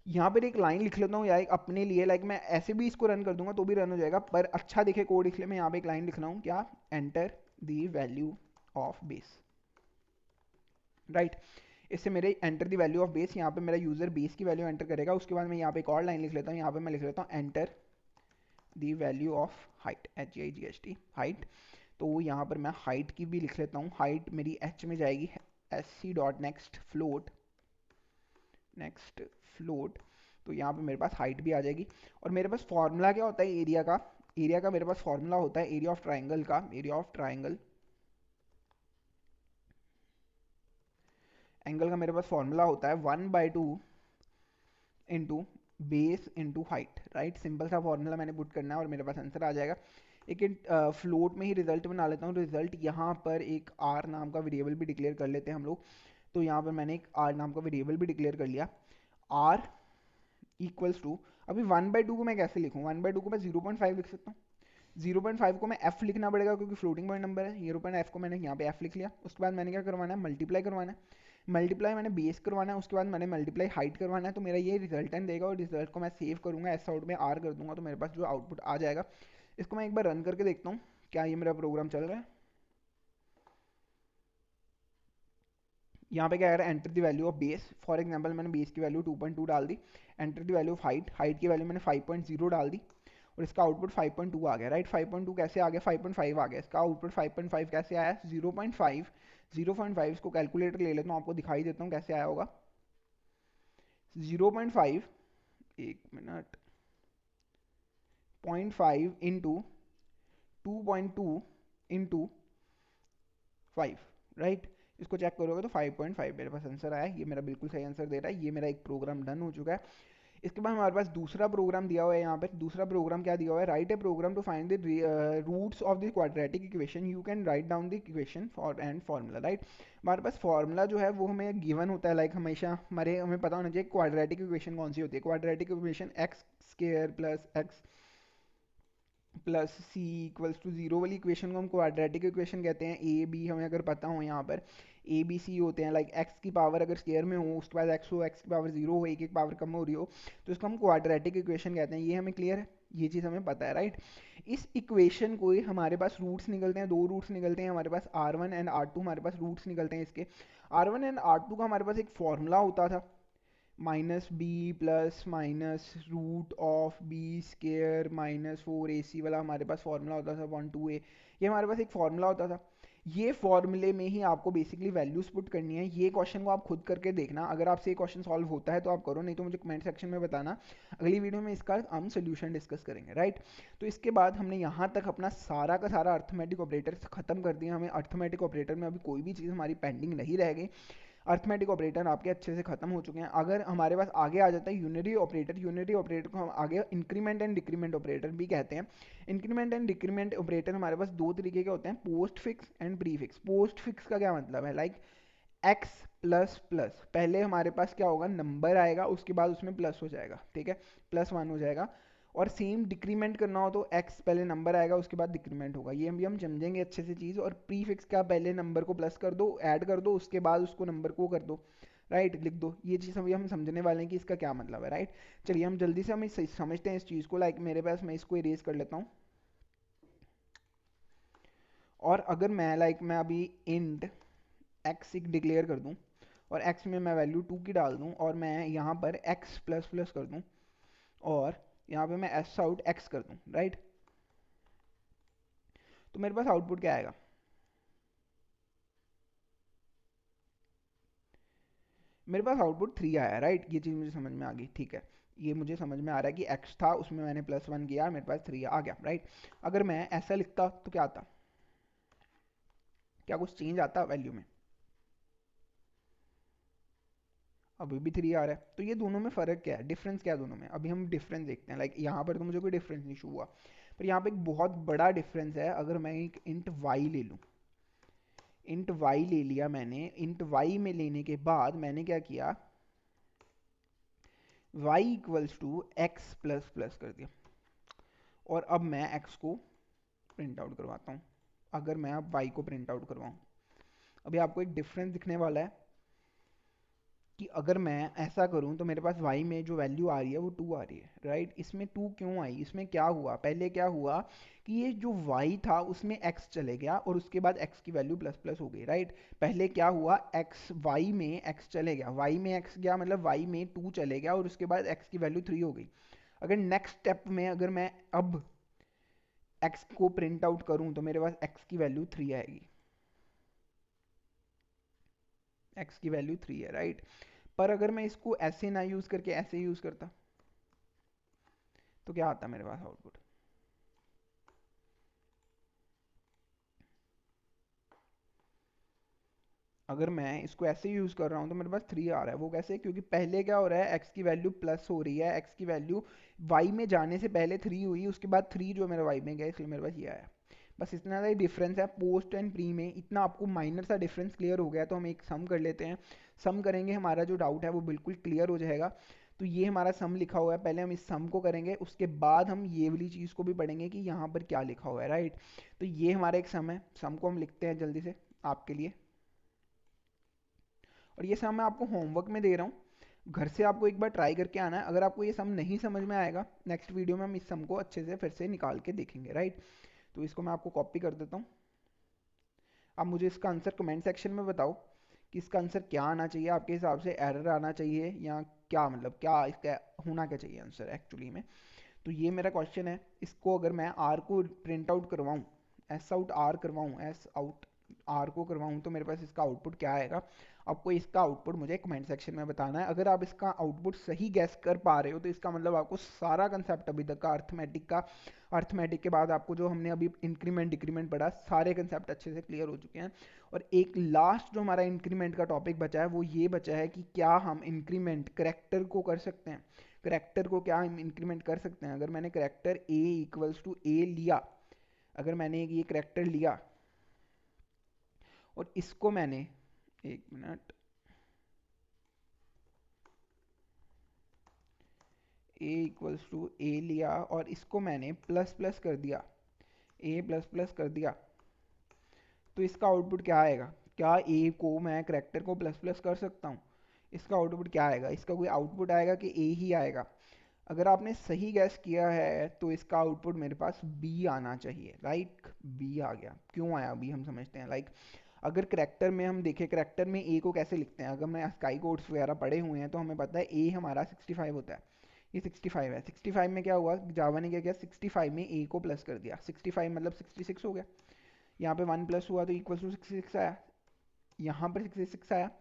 यहाँ पर एक लाइन लिख लेता हूँ या एक अपने लिए, लाइक मैं ऐसे भी इसको रन कर दूंगा तो भी रन हो जाएगा, पर अच्छा दिखे कोड इसलिए मैं यहाँ पे एक लाइन लिख रहा हूँ, क्या, enter the value of base, right. इससे मेरे enter the value of base, यहाँ पे मेरा यूजर बेस की वैल्यू एंटर करेगा। उसके बाद मैं यहाँ पे एक और लाइन लिख लेता हूँ, यहाँ पे मैं लिख लेता हूँ enter the value of height, H I ji H T, height. तो यहाँ पर मैं हाइट की भी लिख लेता हूँ, हाइट मेरी एच में जाएगी, s c dot next float, next float. तो यहाँ पे मेरे पास हाइट भी आ जाएगी। और मेरे पास फॉर्मूला क्या होता है एरिया का, एरिया का मेरे पास फॉर्मूला होता है एरिया ऑफ ट्राइंगल का, एरिया ऑफ ट्राइंगल एंगल का मेरे पास फॉर्मूला होता है 1/2 into base into height, right. Simple सा फॉर्मूला मैंने पुट करना है और मेरे पास आंसर आ जाएगा। एक फ्लोट में ही रिजल्ट बना लेता हूँ। रिजल्ट यहाँ पर एक आर नाम का वेरिएबल भी डिक्लेयर कर लेते हैं हम लोग। तो यहाँ पर मैंने एक आर नाम का वेरिएबल भी डिक्लेयर कर लिया। आर इक्वल्स टू, अभी 1/2 को मैं कैसे लिखूँ? 1/2 को मैं 0.5 लिख सकता हूँ। 0.5 को मैं एफ लिखना पड़ेगा क्योंकि फ्लोटिंग पॉइंट नंबर है। 0.f को मैंने यहाँ पे एफ लिख लिया। उसके बाद मैंने क्या करवाना है? मल्टीप्लाई करवाना है। मल्टीप्लाई मैंने बेस करवाना है, उसके बाद मैंने मल्टीप्लाई हाइट करवाना है। तो मेरा ये रिजल्टेंट देगा और रिजल्ट को मैं सेव करूँगा, एस आउट में आर कर दूंगा, तो मेरे पास जो आउटपुट आ जाएगा। इसको मैं एक बार रन करके देखता हूँ क्या ये मेरा प्रोग्राम चल रहा है। यहाँ पे क्या कह रहा है? Enter the value of base. For example मैंने बेस की वैल्यू 2.2 डाल दी। Enter the value of height, height की वैल्यू मैंने 5.0 डाल दी और इसका आउटपुट 5.2 आ गया, राइट। 5.2 कैसे आ गया? 5.5 आ गया। इसका आउटपुट 5.5 कैसे आया? 0.5। 0.5 इसको कैलकुलेटर ले लेता हूँ, आपको दिखाई देता हूँ कैसे आया होगा। 0.5, एक मिनट, 0.5 इंटू 2.2 इंटू 5, राइट। इसको चेक करोगे तो 5.5 मेरे पास आंसर आया। ये मेरा बिल्कुल सही आंसर दे रहा है। ये मेरा एक प्रोग्राम डन हो चुका है। इसके बाद हमारे पास दूसरा प्रोग्राम दिया हुआ है। यहाँ पे दूसरा प्रोग्राम क्या दिया हुआ है? Write a program to find the roots of the quadratic equation, you can write down the equation for and formula, right. हमारे पास फार्मूला जो है वो हमें गिवन होता है, लाइक हमेशा हमें पता होना चाहिए क्वाड्रेटिक इक्वेशन कौन सी होती है। Quadratic equation x square plus x plus c equals to zero वाली इक्वेशन को हम क्वाड्रेटिक इक्वेशन कहते हैं। ए बी हमें अगर पता हो, यहाँ पर ए बी सी होते हैं, लाइक एक्स की पावर अगर स्क्वायर में हो, उसके बाद एक्स हो, एक्स की पावर जीरो हो, एक एक पावर कम हो रही हो, तो इसको हम क्वाड्रेटिक इक्वेशन कहते हैं। ये हमें क्लियर है, ये चीज़ हमें पता है, राइट। इस इक्वेशन को हमारे पास रूट्स निकलते हैं, दो रूट्स निकलते हैं हमारे पास, R1 एंड R2 हमारे पास रूट्स निकलते हैं इसके। R1 एंड R2 का हमारे पास एक फॉर्मूला होता था, minus b plus minus root of b square minus 4ac वाला हमारे पास फॉर्मूला होता था, 1 2a। ये हमारे पास एक फॉर्मूला होता था। ये फॉर्मूले में ही आपको बेसिकली वैल्यूज पुट करनी है। ये क्वेश्चन को आप खुद करके देखना, अगर आपसे ये क्वेश्चन सॉल्व होता है तो आप करो, नहीं तो मुझे कमेंट सेक्शन में बताना। अगली वीडियो में इसका हम सोल्यूशन डिस्कस करेंगे, राइट। तो इसके बाद हमने यहाँ तक अपना सारा का सारा अर्थमेटिक ऑपरेटर खत्म कर दिया। हमें अर्थमेटिक ऑपरेटर में अभी कोई भी चीज़ हमारी पेंडिंग नहीं रह गई। अर्थमेटिक ऑपरेटर आपके अच्छे से खत्म हो चुके हैं। अगर हमारे पास आगे आ जाता है यूनिटरी ऑपरेटर, यूनिटरी ऑपरेटर को हम आगे इंक्रीमेंट एंड डिक्रीमेंट ऑपरेटर भी कहते हैं। इंक्रीमेंट एंड डिक्रीमेंट ऑपरेटर हमारे पास दो तरीके के होते हैं, post fix and pre fix. Post fix का क्या मतलब है? लाइक एक्स प्लस प्लस, पहले हमारे पास क्या होगा? नंबर आएगा, उसके बाद उसमें प्लस हो जाएगा, ठीक है, +1 हो जाएगा। और सेम डिक्रीमेंट करना हो तो x पहले नंबर आएगा, उसके बाद डिक्रीमेंट होगा। ये भी हम समझेंगे अच्छे से चीज़। और प्रीफिक्स का, पहले नंबर को प्लस कर दो, ऐड कर दो, उसके बाद उसको नंबर को कर दो, राइट, लिख दो। ये चीज़ अभी हम समझने वाले हैं कि इसका क्या मतलब है, राइट। चलिए हम जल्दी से हम समझते हैं इस चीज़ को। लाइक मेरे पास, मैं इसको इरेज कर लेता हूँ। और अगर मैं अभी इंट एक्स डिक्लेयर कर दूँ और x में मैं वैल्यू 2 की डाल दूँ और मैं यहाँ पर x प्लस प्लस कर दूँ और यहाँ पे मैं एस आउट x कर दूँ, राइट, तो मेरे पास आउटपुट क्या आएगा? मेरे पास आउटपुट 3 आया, राइट। ये चीज़ मुझे समझ में आ गई, ठीक है। ये मुझे समझ में आ रहा है कि x था, उसमें मैंने +1 किया, मेरे पास 3 आ गया, राइट। अगर मैं ऐसा लिखता तो क्या आता? क्या कुछ चेंज आता वैल्यू में? अभी भी 3 आ रहा है। तो ये दोनों में फ़र्क क्या है, डिफरेंस क्या है दोनों में? अभी हम डिफरेंस देखते हैं। लाइक यहाँ पर तो मुझे कोई डिफरेंस नहीं शो हुआ, पर यहाँ पे एक बहुत बड़ा डिफरेंस है। अगर मैं एक इंट y ले लूँ, इंट y ले लिया मैंने, इंट y में लेने के बाद मैंने क्या किया? y equals to x plus plus कर दिया और अब मैं x को प्रिंट आउट करवाता हूँ। अगर मैं अब y को प्रिंट आउट करवाऊँ, अभी आपको एक डिफरेंस दिखने वाला है कि अगर मैं ऐसा करूं तो मेरे पास y में जो वैल्यू आ रही है वो 2 आ रही है, राइट। इसमें 2 क्यों आई? इसमें क्या हुआ? पहले क्या हुआ कि ये जो y था उसमें x चले गया और उसके बाद x की वैल्यू प्लस प्लस हो गई, राइट। पहले क्या हुआ? x, y में x चले गया, y में x गया मतलब y में 2 चले गया और उसके बाद x की वैल्यू 3 हो गई। अगर नेक्स्ट स्टेप में अगर मैं अब x को प्रिंट आउट करूं तो मेरे पास x की वैल्यू 3 आएगी, x की वैल्यू 3 है, राइट। पर अगर मैं इसको ऐसे ना यूज करके ऐसे यूज करता तो क्या आता मेरे पास आउटपुट? अगर मैं इसको ऐसे यूज़ कर रहा हूँ तो मेरे पास 3 आ रहा है। वो कैसे? क्योंकि पहले क्या हो रहा है, x की वैल्यू प्लस हो रही है, x की वैल्यू y में जाने से पहले 3 हुई, उसके बाद 3 जो मेरा y में गया, इसलिए मेरे पास ये आया। बस इतना सा ही डिफरेंस है पोस्ट एंड प्री में। इतना आपको माइनर सा डिफरेंस क्लियर हो गया तो हम एक सम कर लेते हैं। सम करेंगे, हमारा जो डाउट है वो बिल्कुल क्लियर हो जाएगा। तो ये हमारा सम लिखा हुआ है, पहले हम इस सम को करेंगे, उसके बाद हम ये वाली चीज़ को भी पढ़ेंगे कि यहाँ पर क्या लिखा हुआ है, राइट। तो ये हमारा एक सम है, सम को हम लिखते हैं जल्दी से आपके लिए। और ये सम मैं आपको होमवर्क में दे रहा हूँ, घर से आपको एक बार ट्राई करके आना है। अगर आपको ये सम नहीं समझ में आएगा, नेक्स्ट वीडियो में हम इस सम को अच्छे से फिर से निकाल के देखेंगे, राइट। तो इसको मैं आपको कॉपी कर देता हूँ। आप मुझे इसका आंसर कमेंट सेक्शन में बताओ कि इसका आंसर क्या आना चाहिए आपके हिसाब से, एरर आना चाहिए या क्या, मतलब क्या इसका होना क्या चाहिए आंसर एक्चुअली में। तो ये मेरा क्वेश्चन है। इसको अगर मैं आर को प्रिंट आउट करवाऊँ, एस आउट आर करवाऊँ, एस आउट आर को करवाऊँ, तो मेरे पास इसका आउटपुट क्या आएगा। आपको इसका आउटपुट मुझे कमेंट सेक्शन में बताना है। अगर आप इसका आउटपुट सही गैस कर पा रहे हो तो इसका मतलब आपको सारा कंसेप्ट अभी तक का अर्थमेटिक का, अर्थमेटिक के बाद आपको जो हमने अभी इंक्रीमेंट डिक्रीमेंट पढ़ा, सारे कंसेप्ट अच्छे से क्लियर हो चुके हैं। और एक लास्ट जो हमारा इंक्रीमेंट का टॉपिक बचा है वो ये बचा है कि क्या हम इंक्रीमेंट करेक्टर को कर सकते हैं। करेक्टर को क्या हम इंक्रीमेंट कर सकते हैं। अगर मैंने character a equals to a लिया, अगर मैंने ये करेक्टर लिया और इसको मैंने, एक minute, a equals to a लिया और इसको मैंने प्लस प्लस कर दिया, a प्लस प्लस कर दिया, तो इसका आउटपुट क्या आएगा। क्या a को मैं करेक्टर को प्लस प्लस कर सकता हूँ। इसका आउटपुट क्या आएगा, इसका कोई आउटपुट आएगा कि a ही आएगा। अगर आपने सही गैस किया है तो इसका आउटपुट मेरे पास बी आना चाहिए, राइट। बी आ गया, क्यों आया बी हम समझते हैं। लाइक अगर करेक्टर में हम देखें, करेक्टर में ए को कैसे लिखते हैं, अगर मैं स्काई कोड्स वगैरह पढ़े हुए हैं तो हमें पता है ए हमारा 65 होता है। ये 65 है। 65 में क्या हुआ, जावा ने क्या किया, 65 में ए को प्लस कर दिया। 65 मतलब 66 हो गया। यहाँ पे 1 प्लस हुआ तो इक्वल टू 66 आया। यहाँ पर 66 आया।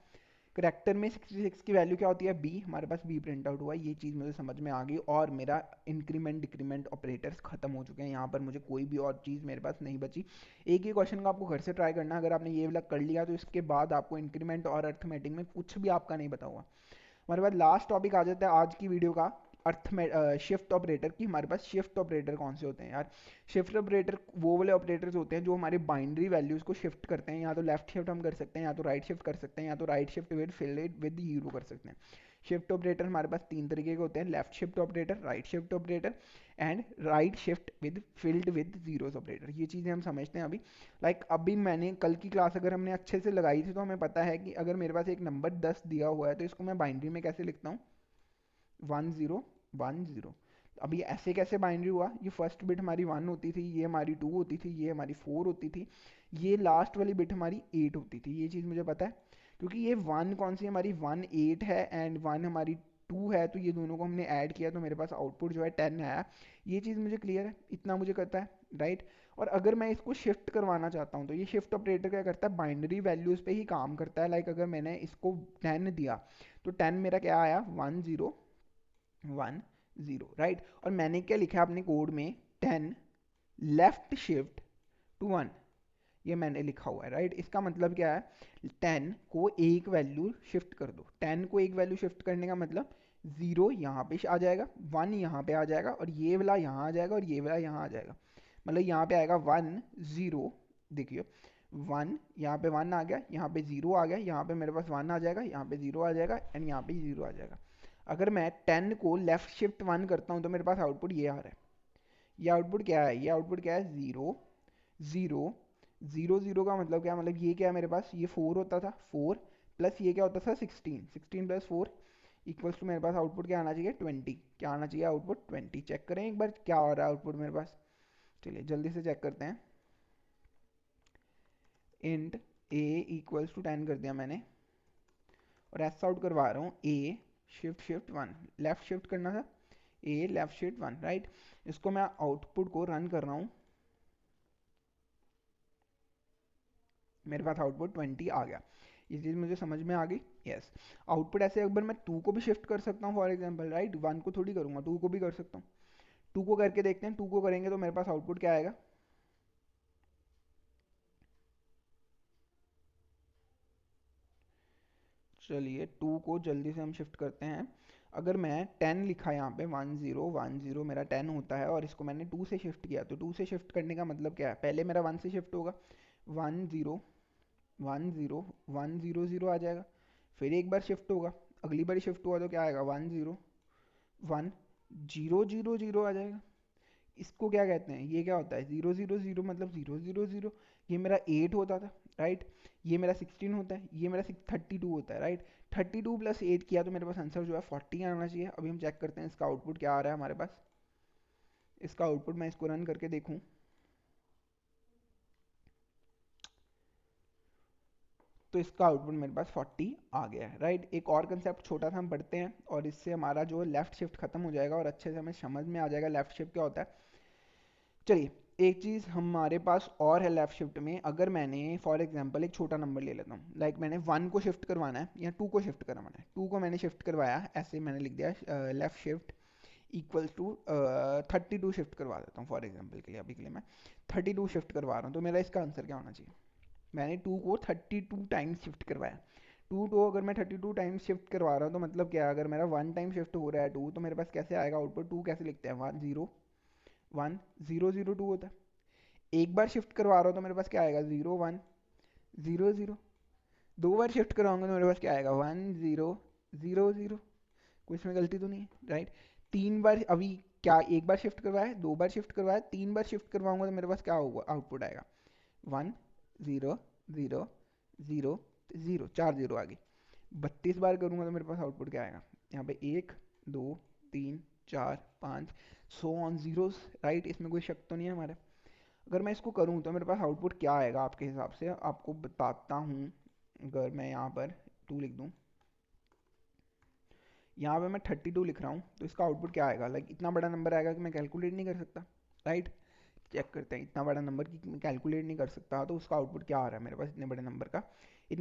करेक्टर में 66 की वैल्यू क्या होती है, बी। हमारे पास बी प्रिंट आउट हुआ। ये चीज़ मुझे समझ में आ गई और मेरा इंक्रीमेंट डिक्रीमेंट ऑपरेटर्स खत्म हो चुके हैं। यहाँ पर मुझे कोई भी और चीज़ मेरे पास नहीं बची। एक ही क्वेश्चन का आपको घर से ट्राई करना है। अगर आपने ये वाला कर लिया तो इसके बाद आपको इंक्रीमेंट और अर्थमेटिक में कुछ भी आपका नहीं बता हुआ। हमारे पास लास्ट टॉपिक आ जाता है आज की वीडियो का, अर्थ में शिफ्ट ऑपरेटर की। हमारे पास शिफ्ट ऑपरेटर कौन से होते हैं यार। शिफ्ट ऑपरेटर वो वाले ऑपरेटर्स होते हैं जो हमारी बाइनरी वैल्यूज को शिफ्ट करते हैं। या तो लेफ्ट शिफ्ट हम कर सकते हैं, या तो राइट शिफ्ट कर सकते हैं, या तो right shift with filled with hero कर सकते हैं। शिफ्ट ऑपरेटर हमारे पास 3 तरीके के होते हैं, left shift operator, right shift operator and right shift with filled with zeros operator. ये चीज़ें हम समझते हैं अभी। अभी मैंने कल की क्लास अगर हमने अच्छे से लगाई थी तो हमें पता है कि अगर मेरे पास एक नंबर 10 दिया हुआ है तो इसको मैं बाइनरी में कैसे लिखता हूँ, 1010। अब ये ऐसे कैसे बाइनरी हुआ, ये फर्स्ट बिट हमारी 1 होती थी, ये हमारी 2 होती थी, ये हमारी 4 होती थी, ये लास्ट वाली बिट हमारी 8 होती थी। ये चीज़ मुझे पता है क्योंकि ये 1 कौन सी हमारी 1 8 है एंड 1 हमारी 2 है, तो ये दोनों को हमने ऐड किया तो मेरे पास आउटपुट जो है 10 आया। ये चीज़ मुझे क्लियर है, इतना मुझे करता है, राइट। और अगर मैं इसको शिफ्ट करवाना चाहता हूँ तो ये शिफ्ट ऑपरेटर क्या करता है, बाइनरी वैल्यूज़ पे ही काम करता है। अगर मैंने इसको 10 दिया तो 10 मेरा क्या आया, 10 राइट। और मैंने क्या लिखा है अपने कोड में, 10 लेफ्ट शिफ्ट टू 1, ये मैंने लिखा हुआ है, राइट। इसका मतलब क्या है, 10 को एक वैल्यू शिफ्ट कर दो। 10 को एक वैल्यू शिफ्ट करने का मतलब 0 यहाँ पे आ जाएगा, 1 यहाँ पे आ जाएगा और ये वाला यहाँ आ जाएगा और ये वाला यहाँ आ जाएगा। मतलब यहाँ पे आएगा 1 0, देखिए 1, यहाँ पे 1 आ गया, यहाँ पे 0 आ गया, यहाँ पे मेरे पास 1 आ जाएगा, यहाँ पे 0 आ जाएगा एंड यहाँ पे 0 आ जाएगा। अगर मैं 10 को लेफ्ट शिफ्ट 1 करता हूँ तो मेरे पास आउटपुट ये आ रहा है। ये आउटपुट क्या है, ये आउटपुट क्या है, 0 0 0 0 का मतलब क्या, मतलब ये क्या है मेरे पास, ये 4 होता था, 4 प्लस ये क्या होता था, 16, 16 प्लस 4 इक्वल्स टू मेरे पास आउटपुट क्या आना चाहिए, 20। क्या आना चाहिए, आउटपुट 20। चेक करें एक बार क्या हो रहा है आउटपुट मेरे पास। चलिए जल्दी से चेक करते हैं। इंट a इक्वल्स टू 10 कर दिया मैंने और एस आउट करवा रहा हूँ a shift shift 1, left shift करना था, a लेफ्ट शिफ्ट 1, राइट। इसको मैं आउटपुट को रन कर रहा हूँ, मेरे पास आउटपुट 20 आ गया। ये चीज़ मुझे समझ में आ गई, यस। आउटपुट ऐसे एक बार मैं 2 को भी शिफ्ट कर सकता हूँ फॉर एग्जांपल, राइट। 1 को थोड़ी करूँगा, 2 को भी कर सकता हूँ। 2 को करके देखते हैं, 2 को करेंगे तो मेरे पास आउटपुट क्या आएगा, चलिए 2 को जल्दी से हम शिफ्ट करते हैं। अगर मैं 10 लिखा यहाँ पे 1010 मेरा 10 होता है और इसको मैंने 2 से शिफ्ट किया, तो 2 से शिफ्ट करने का मतलब क्या है, पहले मेरा 1 से शिफ्ट होगा, 10 10 1 0 आ जाएगा। फिर एक बार शिफ्ट होगा, अगली बार शिफ्ट हुआ तो क्या आएगा, 10 1 0 0 आ जाएगा। इसको क्या कहते हैं, ये क्या होता है, 0 0 0 मतलब 0 0 0। ये मेरा 8 होता था, राइट। ये मेरा 16 होता है, ये मेरा 32 होता है, राइट। 32 प्लस 8 किया तो मेरे पास आंसर जो है 40 आना चाहिए। अभी हम चेक करते हैं इसका आउटपुट क्या आ रहा है हमारे पास। इसका आउटपुट मैं इसको रन करके देखूं तो इसका आउटपुट मेरे पास 40 आ गया है, राइट। एक और कंसेप्ट छोटा सा हम पढ़ते हैं और इससे हमारा जो लेफ्ट शिफ्ट खत्म हो जाएगा और अच्छे से हमें समझ में आ जाएगा लेफ्ट शिफ्ट क्या होता है। चलिए, एक चीज़ हमारे पास और है लेफ्ट शिफ्ट में। अगर मैंने फॉर एग्जांपल एक छोटा नंबर ले लेता हूँ, लाइक मैंने 1 को शिफ्ट करवाना है या 2 को शिफ्ट करवाना है, 2 को मैंने शिफ्ट करवाया, ऐसे मैंने लिख दिया left shift equals to 32 shift करवा देता हूँ फॉर एग्जांपल के लिए। अभी के लिए मैं 32 शिफ्ट करवा रहा हूँ, तो मेरा इसका आंसर क्या होना चाहिए। मैंने 2 को 32 टाइम्स शिफ्ट करवाया। 2 को अगर मैं 32 टाइम्स शिफ्ट करवा रहा हूँ तो मतलब क्या है, अगर मेरा 1 टाइम शिफ्ट हो रहा है 2, तो मेरे पास कैसे आएगा आउटपुट, 2 कैसे लिखते हैं, 1 0 1 0 0 2 होता है। एक बार शिफ्ट करवा रहा हूँ तो मेरे पास क्या आएगा, 0 1 0 0। दो बार शिफ्ट करवाऊंगा तो मेरे पास क्या आएगा, 1 0 0 0। कुछ में गलती तो नहीं है, राइट। तीन बार, अभी क्या एक बार शिफ्ट करवाया, दो बार शिफ्ट करवाया, तीन बार शिफ्ट करवाऊंगा तो मेरे पास क्या होगा, आउटपुट आएगा 1 0 0 0 0, 4 0 आ गई। 32 बार करूंगा तो मेरे पास आउटपुट क्या आएगा, यहाँ पे 1 2 3 4 5 सो ऑन जीरोस, राइट। इसमें कोई शक तो नहीं है हमारे। अगर मैं इसको करूँ तो मेरे पास आउटपुट क्या आएगा आपके हिसाब से, आपको बताता हूँ। अगर मैं यहाँ पर 2 लिख दूँ, यहाँ पे मैं 32 लिख रहा हूँ, तो इसका आउटपुट क्या आएगा, लाइक इतना बड़ा नंबर आएगा कि मैं कैलकुलेट नहीं कर सकता, राइट। चेक करते हैं, इतना बड़ा नंबर की मैं कैलकुलेट नहीं कर सकता, तो उसका आउटपुट क्या आ रहा है मेरे पास, इतने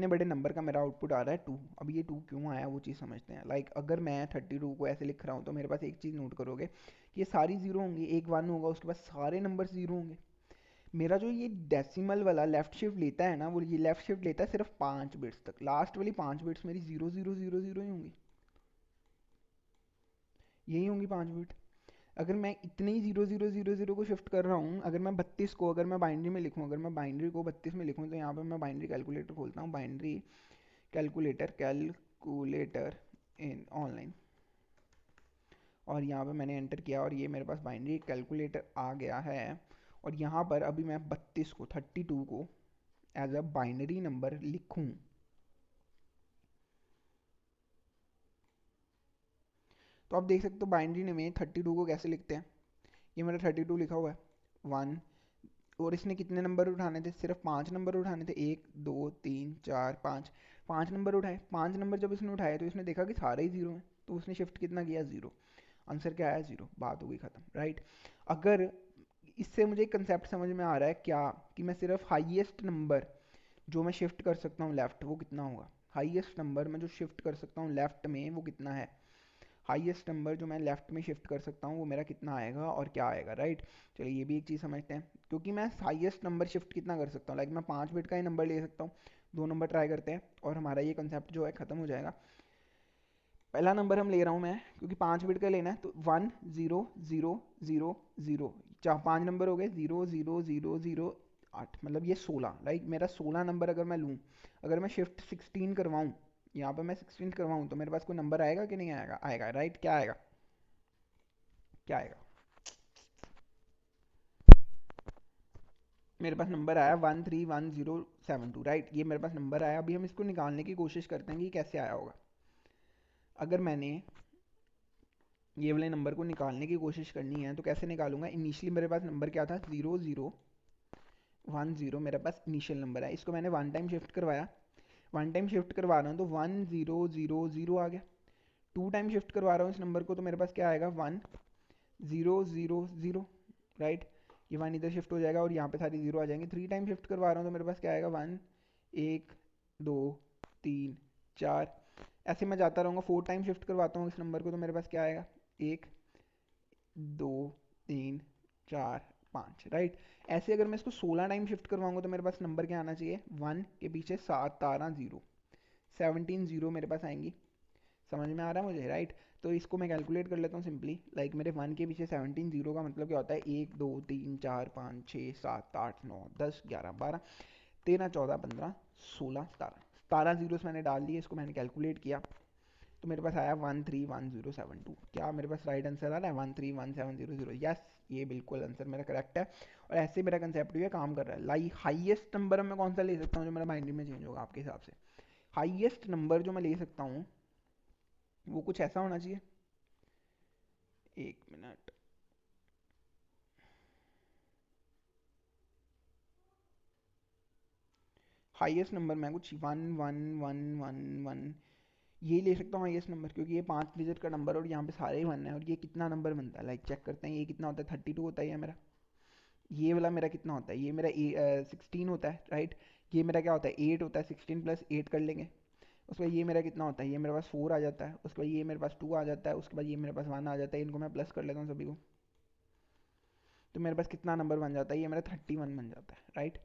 बड़े नंबर का मेरा आउटपुट आ रहा है 2। अब ये 2 क्यों आया वो चीज़ समझते हैं। लाइक अगर मैं 32 को ऐसे लिख रहा हूँ तो मेरे पास एक चीज़ नोट करोगे कि ये सारी जीरो होंगी, एक 1 होगा, उसके बाद सारे नंबर जीरो होंगे। मेरा जो ये डेसिमल वाला लेफ्ट शिफ्ट लेता है ना, वो ये लेफ्ट शिफ्ट लेता है सिर्फ 5 बिट्स तक, लास्ट वाली 5 बिट्स मेरी 0 0 0 0 ही होंगी, यही होंगी 5 बिट। अगर मैं इतने ही 0 0 0 0 को शिफ्ट कर रहा हूँ, अगर मैं 32 को अगर मैं बाइनरी में लिखूँ, अगर मैं बाइनरी को 32 में लिखूँ, तो यहाँ पे मैं बाइनरी कैलकुलेटर खोलता हूँ, बाइनरी कैलकुलेटर इन ऑनलाइन, और यहाँ पे मैंने एंटर किया और ये मेरे पास बाइनरी कैलकुलेटर आ गया है। और यहाँ पर अभी मैं 32 को एज अ बाइनरी नंबर लिखूँ, तो आप देख सकते हो बाइनरी में 32 को कैसे लिखते हैं। ये मेरा 32 लिखा हुआ है, 1, और इसने कितने नंबर उठाने थे, सिर्फ 5 नंबर उठाने थे, 1 2 3 4 5, 5 नंबर उठाए। 5 नंबर जब इसने उठाए तो इसने देखा कि सारे ही जीरो हैं, तो उसने शिफ्ट कितना किया, जीरो। आंसर क्या आया, जीरो। बात हो गई खत्म, राइट। अगर इससे मुझे कंसेप्ट समझ में आ रहा है क्या, कि मैं सिर्फ हाईएस्ट नंबर जो मैं शिफ्ट कर सकता हूँ लेफ्ट, वो कितना होगा, हाईएस्ट नंबर मैं जो शिफ्ट कर सकता हूँ लेफ्ट में वो कितना है, हाईएस्ट नंबर जो मैं लेफ्ट में शिफ्ट कर सकता हूँ वो मेरा कितना आएगा और क्या आएगा, राइट। चलिए ये भी एक चीज़ समझते हैं, क्योंकि मैं हाईएस्ट नंबर शिफ्ट कितना कर सकता हूँ, लाइक मैं 5 बिट का ही नंबर ले सकता हूँ। दो नंबर ट्राई करते हैं और हमारा ये कंसेप्ट जो है ख़त्म हो जाएगा। पहला नंबर हम ले रहा हूँ मैं, क्योंकि 5 बिट का लेना है, तो 1 0 0 0 0, चार 5 नंबर हो गए, 0 0 0 0 8, मतलब ये 16, लाइक मेरा 16 नंबर अगर मैं लूँ, अगर मैं शिफ्ट 16 करवाऊँ, यहाँ पर मैं 16 करवाऊँ, तो मेरे पास कोई नंबर आएगा कि नहीं आएगा, आएगा, राइट। क्या आएगा, क्या आएगा, मेरे पास नंबर आया 131072, राइट। ये मेरे पास नंबर आया। अभी हम इसको निकालने की कोशिश करते हैं कि कैसे आया होगा। अगर मैंने ये वाले नंबर को निकालने की कोशिश करनी है तो कैसे निकालूंगा, इनिशियली मेरे पास नंबर क्या था, 0010, मेरे पास इनिशियल नंबर है। इसको मैंने 1 टाइम शिफ्ट करवाया, 1 टाइम शिफ्ट करवा रहा हूँ तो 1000 आ गया। 2 टाइम शिफ्ट करवा रहा हूँ इस नंबर को, तो मेरे पास क्या आएगा, 1000, राइट। ये 1 इधर शिफ्ट हो जाएगा और यहाँ पे सारी जीरो आ जाएंगे। 3 टाइम शिफ्ट करवा रहा हूँ तो मेरे पास क्या आएगा, 1 1 2 3 4, ऐसे मैं जाता रहूँगा। 4 टाइम शिफ्ट करवाता हूँ इस नंबर को, तो मेरे पास क्या आएगा, 1 2 3 4 5, राइट। ऐसे अगर मैं इसको 16 टाइम शिफ्ट करवाऊंगा तो मेरे पास नंबर क्या आना चाहिए, 1 के पीछे 7 तारा 0, 17 जीरो मेरे पास आएंगी। समझ में आ रहा है मुझे, राइट? तो इसको मैं कैलकुलेट कर लेता हूँ सिंपली। लाइक मेरे 1 के पीछे 17 जीरो का मतलब क्या होता है, 1 2 3 4 5 6 7 8 9 10 11 12 13 14 15 16 17 जीरोस मैंने डाल दिए, इसको मैंने कैलकुलेट किया तो मेरे पास आया 131072। क्या मेरे पास राइट आंसर आ रहा है 131700? यस, ये बिल्कुल आंसर मेरा करेक्ट है। और ऐसे मेरा कंसेप्ट भी काम कर रहा है। लाइक हाईएस्ट नंबर मैं कौन सा ले सकता हूँ जो मेरा बाइनरी में चेंज होगा आपके हिसाब से? हाईएस्ट नंबर जो मैं ले सकता हूँ वो कुछ ऐसा होना चाहिए, एक मिनट, हाईएस्ट नंबर मैं कुछ 11111 ये ले सकता हूँ हाईएस्ट नंबर, क्योंकि ये 5 डिजिट का नंबर और यहाँ पे सारे ही 1 है। और ये कितना नंबर बनता है, लाइक चेक करते हैं, ये कितना होता है, 32 होता है ये मेरा। ये वाला मेरा कितना होता है, ये मेरा 16 होता है, राइट? ये मेरा क्या होता है, 8 होता है, 16 प्लस 8 कर लेंगे। उसके बाद ये मेरा कितना होता है, ये मेरे पास 4 आ जाता है। उसके बाद ये मेरे पास 2 आ जाता है। उसके बाद ये मेरे पास 1 आ जाता है। इनको मैं प्लस कर लेता हूँ सभी को, तो मेरे पास कितना नंबर बन जाता है, ये मेरा 31 बन जाता है, राइट?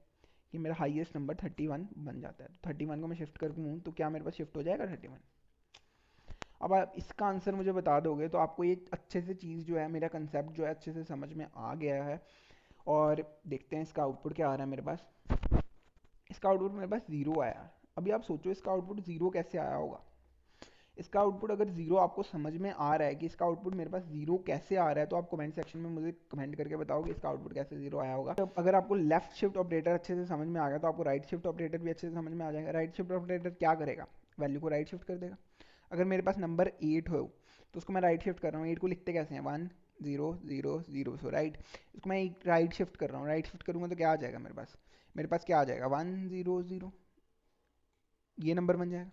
ये मेरा हाईएस्ट नंबर 31 बन जाता है। तो 31 को मैं शिफ्ट कर दूँ तो क्या मेरे पास शिफ्ट हो जाएगा 31? अब आप इसका आंसर मुझे बता दोगे तो आपको ये अच्छे से चीज़ जो है, मेरा कंसेप्ट जो है अच्छे से समझ में आ गया है। और देखते हैं इसका आउटपुट क्या आ रहा है मेरे पास। इसका आउटपुट मेरे पास जीरो आया। अभी आप सोचो इसका आउटपुट जीरो कैसे आया होगा। इसका आउटपुट अगर जीरो आपको समझ में आ रहा है कि इसका आउटपुट मेरे पास जीरो कैसे आ रहा है, तो आप कमेंट सेक्शन में मुझे कमेंट करके बताओ कि इसका आउटपुट कैसे जीरो आया होगा। तो अगर आपको लेफ्ट शिफ्ट ऑपरेटर अच्छे से समझ में आ गया तो आपको राइट शिफ्ट ऑपरेटर भी अच्छे से समझ में आ जाएगा। राइट शिफ्ट ऑपरेटर क्या करेगा, वैल्यू को राइट शिफ्ट कर देगा। अगर मेरे पास नंबर 8 हो तो उसको मैं राइट शिफ्ट कर रहा हूँ। 8 को लिखते कैसे हैं, 1 0 0 0, सो राइट। इसको मैं राइट शिफ्ट कर रहा हूँ। राइट शिफ्ट करूँगा तो क्या आ जाएगा मेरे पास, मेरे पास क्या आ जाएगा, 1 0 0, ये नंबर बन जाएगा।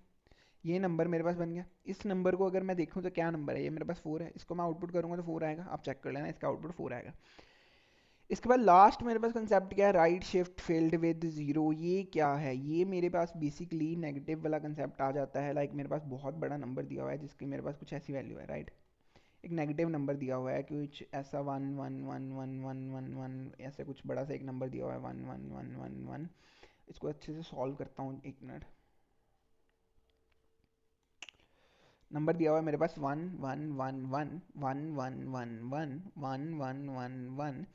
ये नंबर मेरे पास बन गया। इस नंबर को अगर मैं देखूं तो क्या नंबर है, ये मेरे पास 4 है। इसको मैं आउटपुट करूंगा तो 4 आएगा। आप चेक कर लेना, इसका आउटपुट 4 आएगा। इसके बाद लास्ट मेरे पास कंसेप्ट क्या है, right shift field with zero. ये क्या है, ये मेरे पास बेसिकली नेगेटिव वाला कंसेप्ट आ जाता है। लाइक मेरे पास बहुत बड़ा नंबर दिया हुआ है जिसकी मेरे पास कुछ ऐसी वैल्यू है, राइट? एक नेगेटिव नंबर दिया हुआ है, कुछ ऐसा 1 1 1 1 1 1 ऐसे कुछ बड़ा सा एक नंबर दिया हुआ है, 1 1 1 1 1। इसको अच्छे से सॉल्व करता हूँ, एक मिनट। नंबर दिया हुआ है मेरे पास 1 1 1 1 1 1 1 1 1 1 1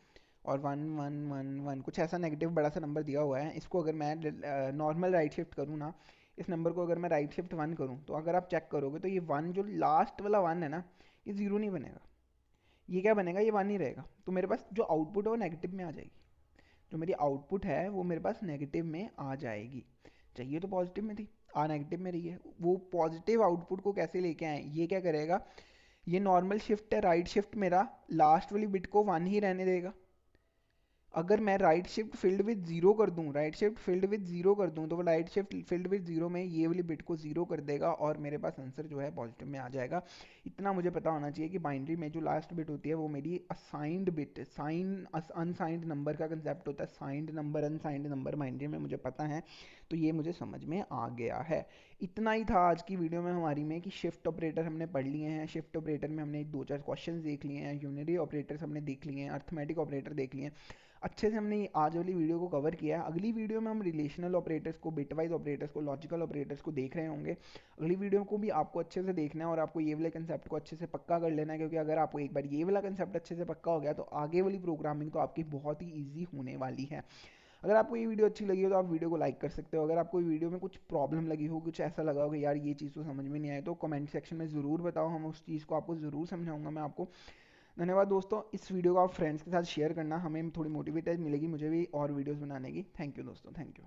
और 1 1 1 1, कुछ ऐसा नेगेटिव बड़ा सा नंबर दिया हुआ है। इसको अगर मैं नॉर्मल राइट शिफ्ट करूँ ना, इस नंबर को अगर मैं राइट शिफ्ट 1 करूँ तो अगर आप चेक करोगे तो ये 1 जो लास्ट वाला 1 है ना, ये ज़ीरो नहीं बनेगा। ये क्या बनेगा, ये 1 ही रहेगा। तो मेरे पास जो आउटपुट है वो नेगेटिव में आ जाएगी। जो मेरी आउटपुट है वो मेरे पास नेगेटिव में आ जाएगी। चाहिए तो पॉजिटिव में थी, आ नेगेटिव में रही है। वो पॉजिटिव आउटपुट को कैसे लेके आए, ये क्या करेगा, ये नॉर्मल शिफ्ट है, राइट शिफ्ट मेरा लास्ट वाली बिट को 1 ही रहने देगा। अगर मैं right shift field with zero कर दूं, right shift field with zero कर दूं, तो वो right shift field with zero में ये वाली बिट को जीरो कर देगा और मेरे पास आंसर जो है पॉजिटिव में आ जाएगा। इतना मुझे पता होना चाहिए कि बाइनरी में जो लास्ट बिट होती है वो मेरी assigned bit, sign unsigned number का कंसेप्ट होता है। Signed number, unsigned number binary में मुझे पता है, तो ये मुझे समझ में आ गया है। इतना ही था आज की वीडियो में हमारी में कि शिफ्ट ऑपरेटर हमने पढ़ लिए हैं। शिफ्ट ऑपरेटर में हमने 2-4 क्वेश्चन देख लिए हैं, यूनिटरी ऑपरेटर्स हमने देख लिए हैं, अर्थमेटिक ऑपरेटर देख लिए हैं। अच्छे से हमने आज वाली वीडियो को कवर किया है। अगली वीडियो में हम रिलेशनल ऑपरेटर्स को, बिटवाइज ऑपरेटर्स को, लॉजिकल ऑपरेटर्स को देख रहे होंगे। अगली वीडियो को भी आपको अच्छे से देखना है और आपको ये वाले कंसेप्ट को अच्छे से पक्का कर लेना है, क्योंकि अगर आपको एक बार ये वाला कंसेप्ट अच्छे से पक्का हो गया तो आगे वाली प्रोग्रामिंग तो आपकी बहुत ही ईजी होने वाली है। अगर आपको ये वीडियो अच्छी लगी हो तो आप वीडियो को लाइक कर सकते हो। अगर आपको वीडियो में कुछ प्रॉब्लम लगी हो, कुछ ऐसा लगा हो कि यार ये चीज़ तो समझ में नहीं आए, तो कमेंट सेक्शन में ज़रूर बताओ, हम उस चीज़ को आपको ज़रूर समझाऊंगा मैं आपको। धन्यवाद दोस्तों। इस वीडियो को आप फ्रेंड्स के साथ शेयर करना, हमें थोड़ी मोटिवेटेड मिलेगी मुझे भी और वीडियोस बनाने की। थैंक यू दोस्तों, थैंक यू।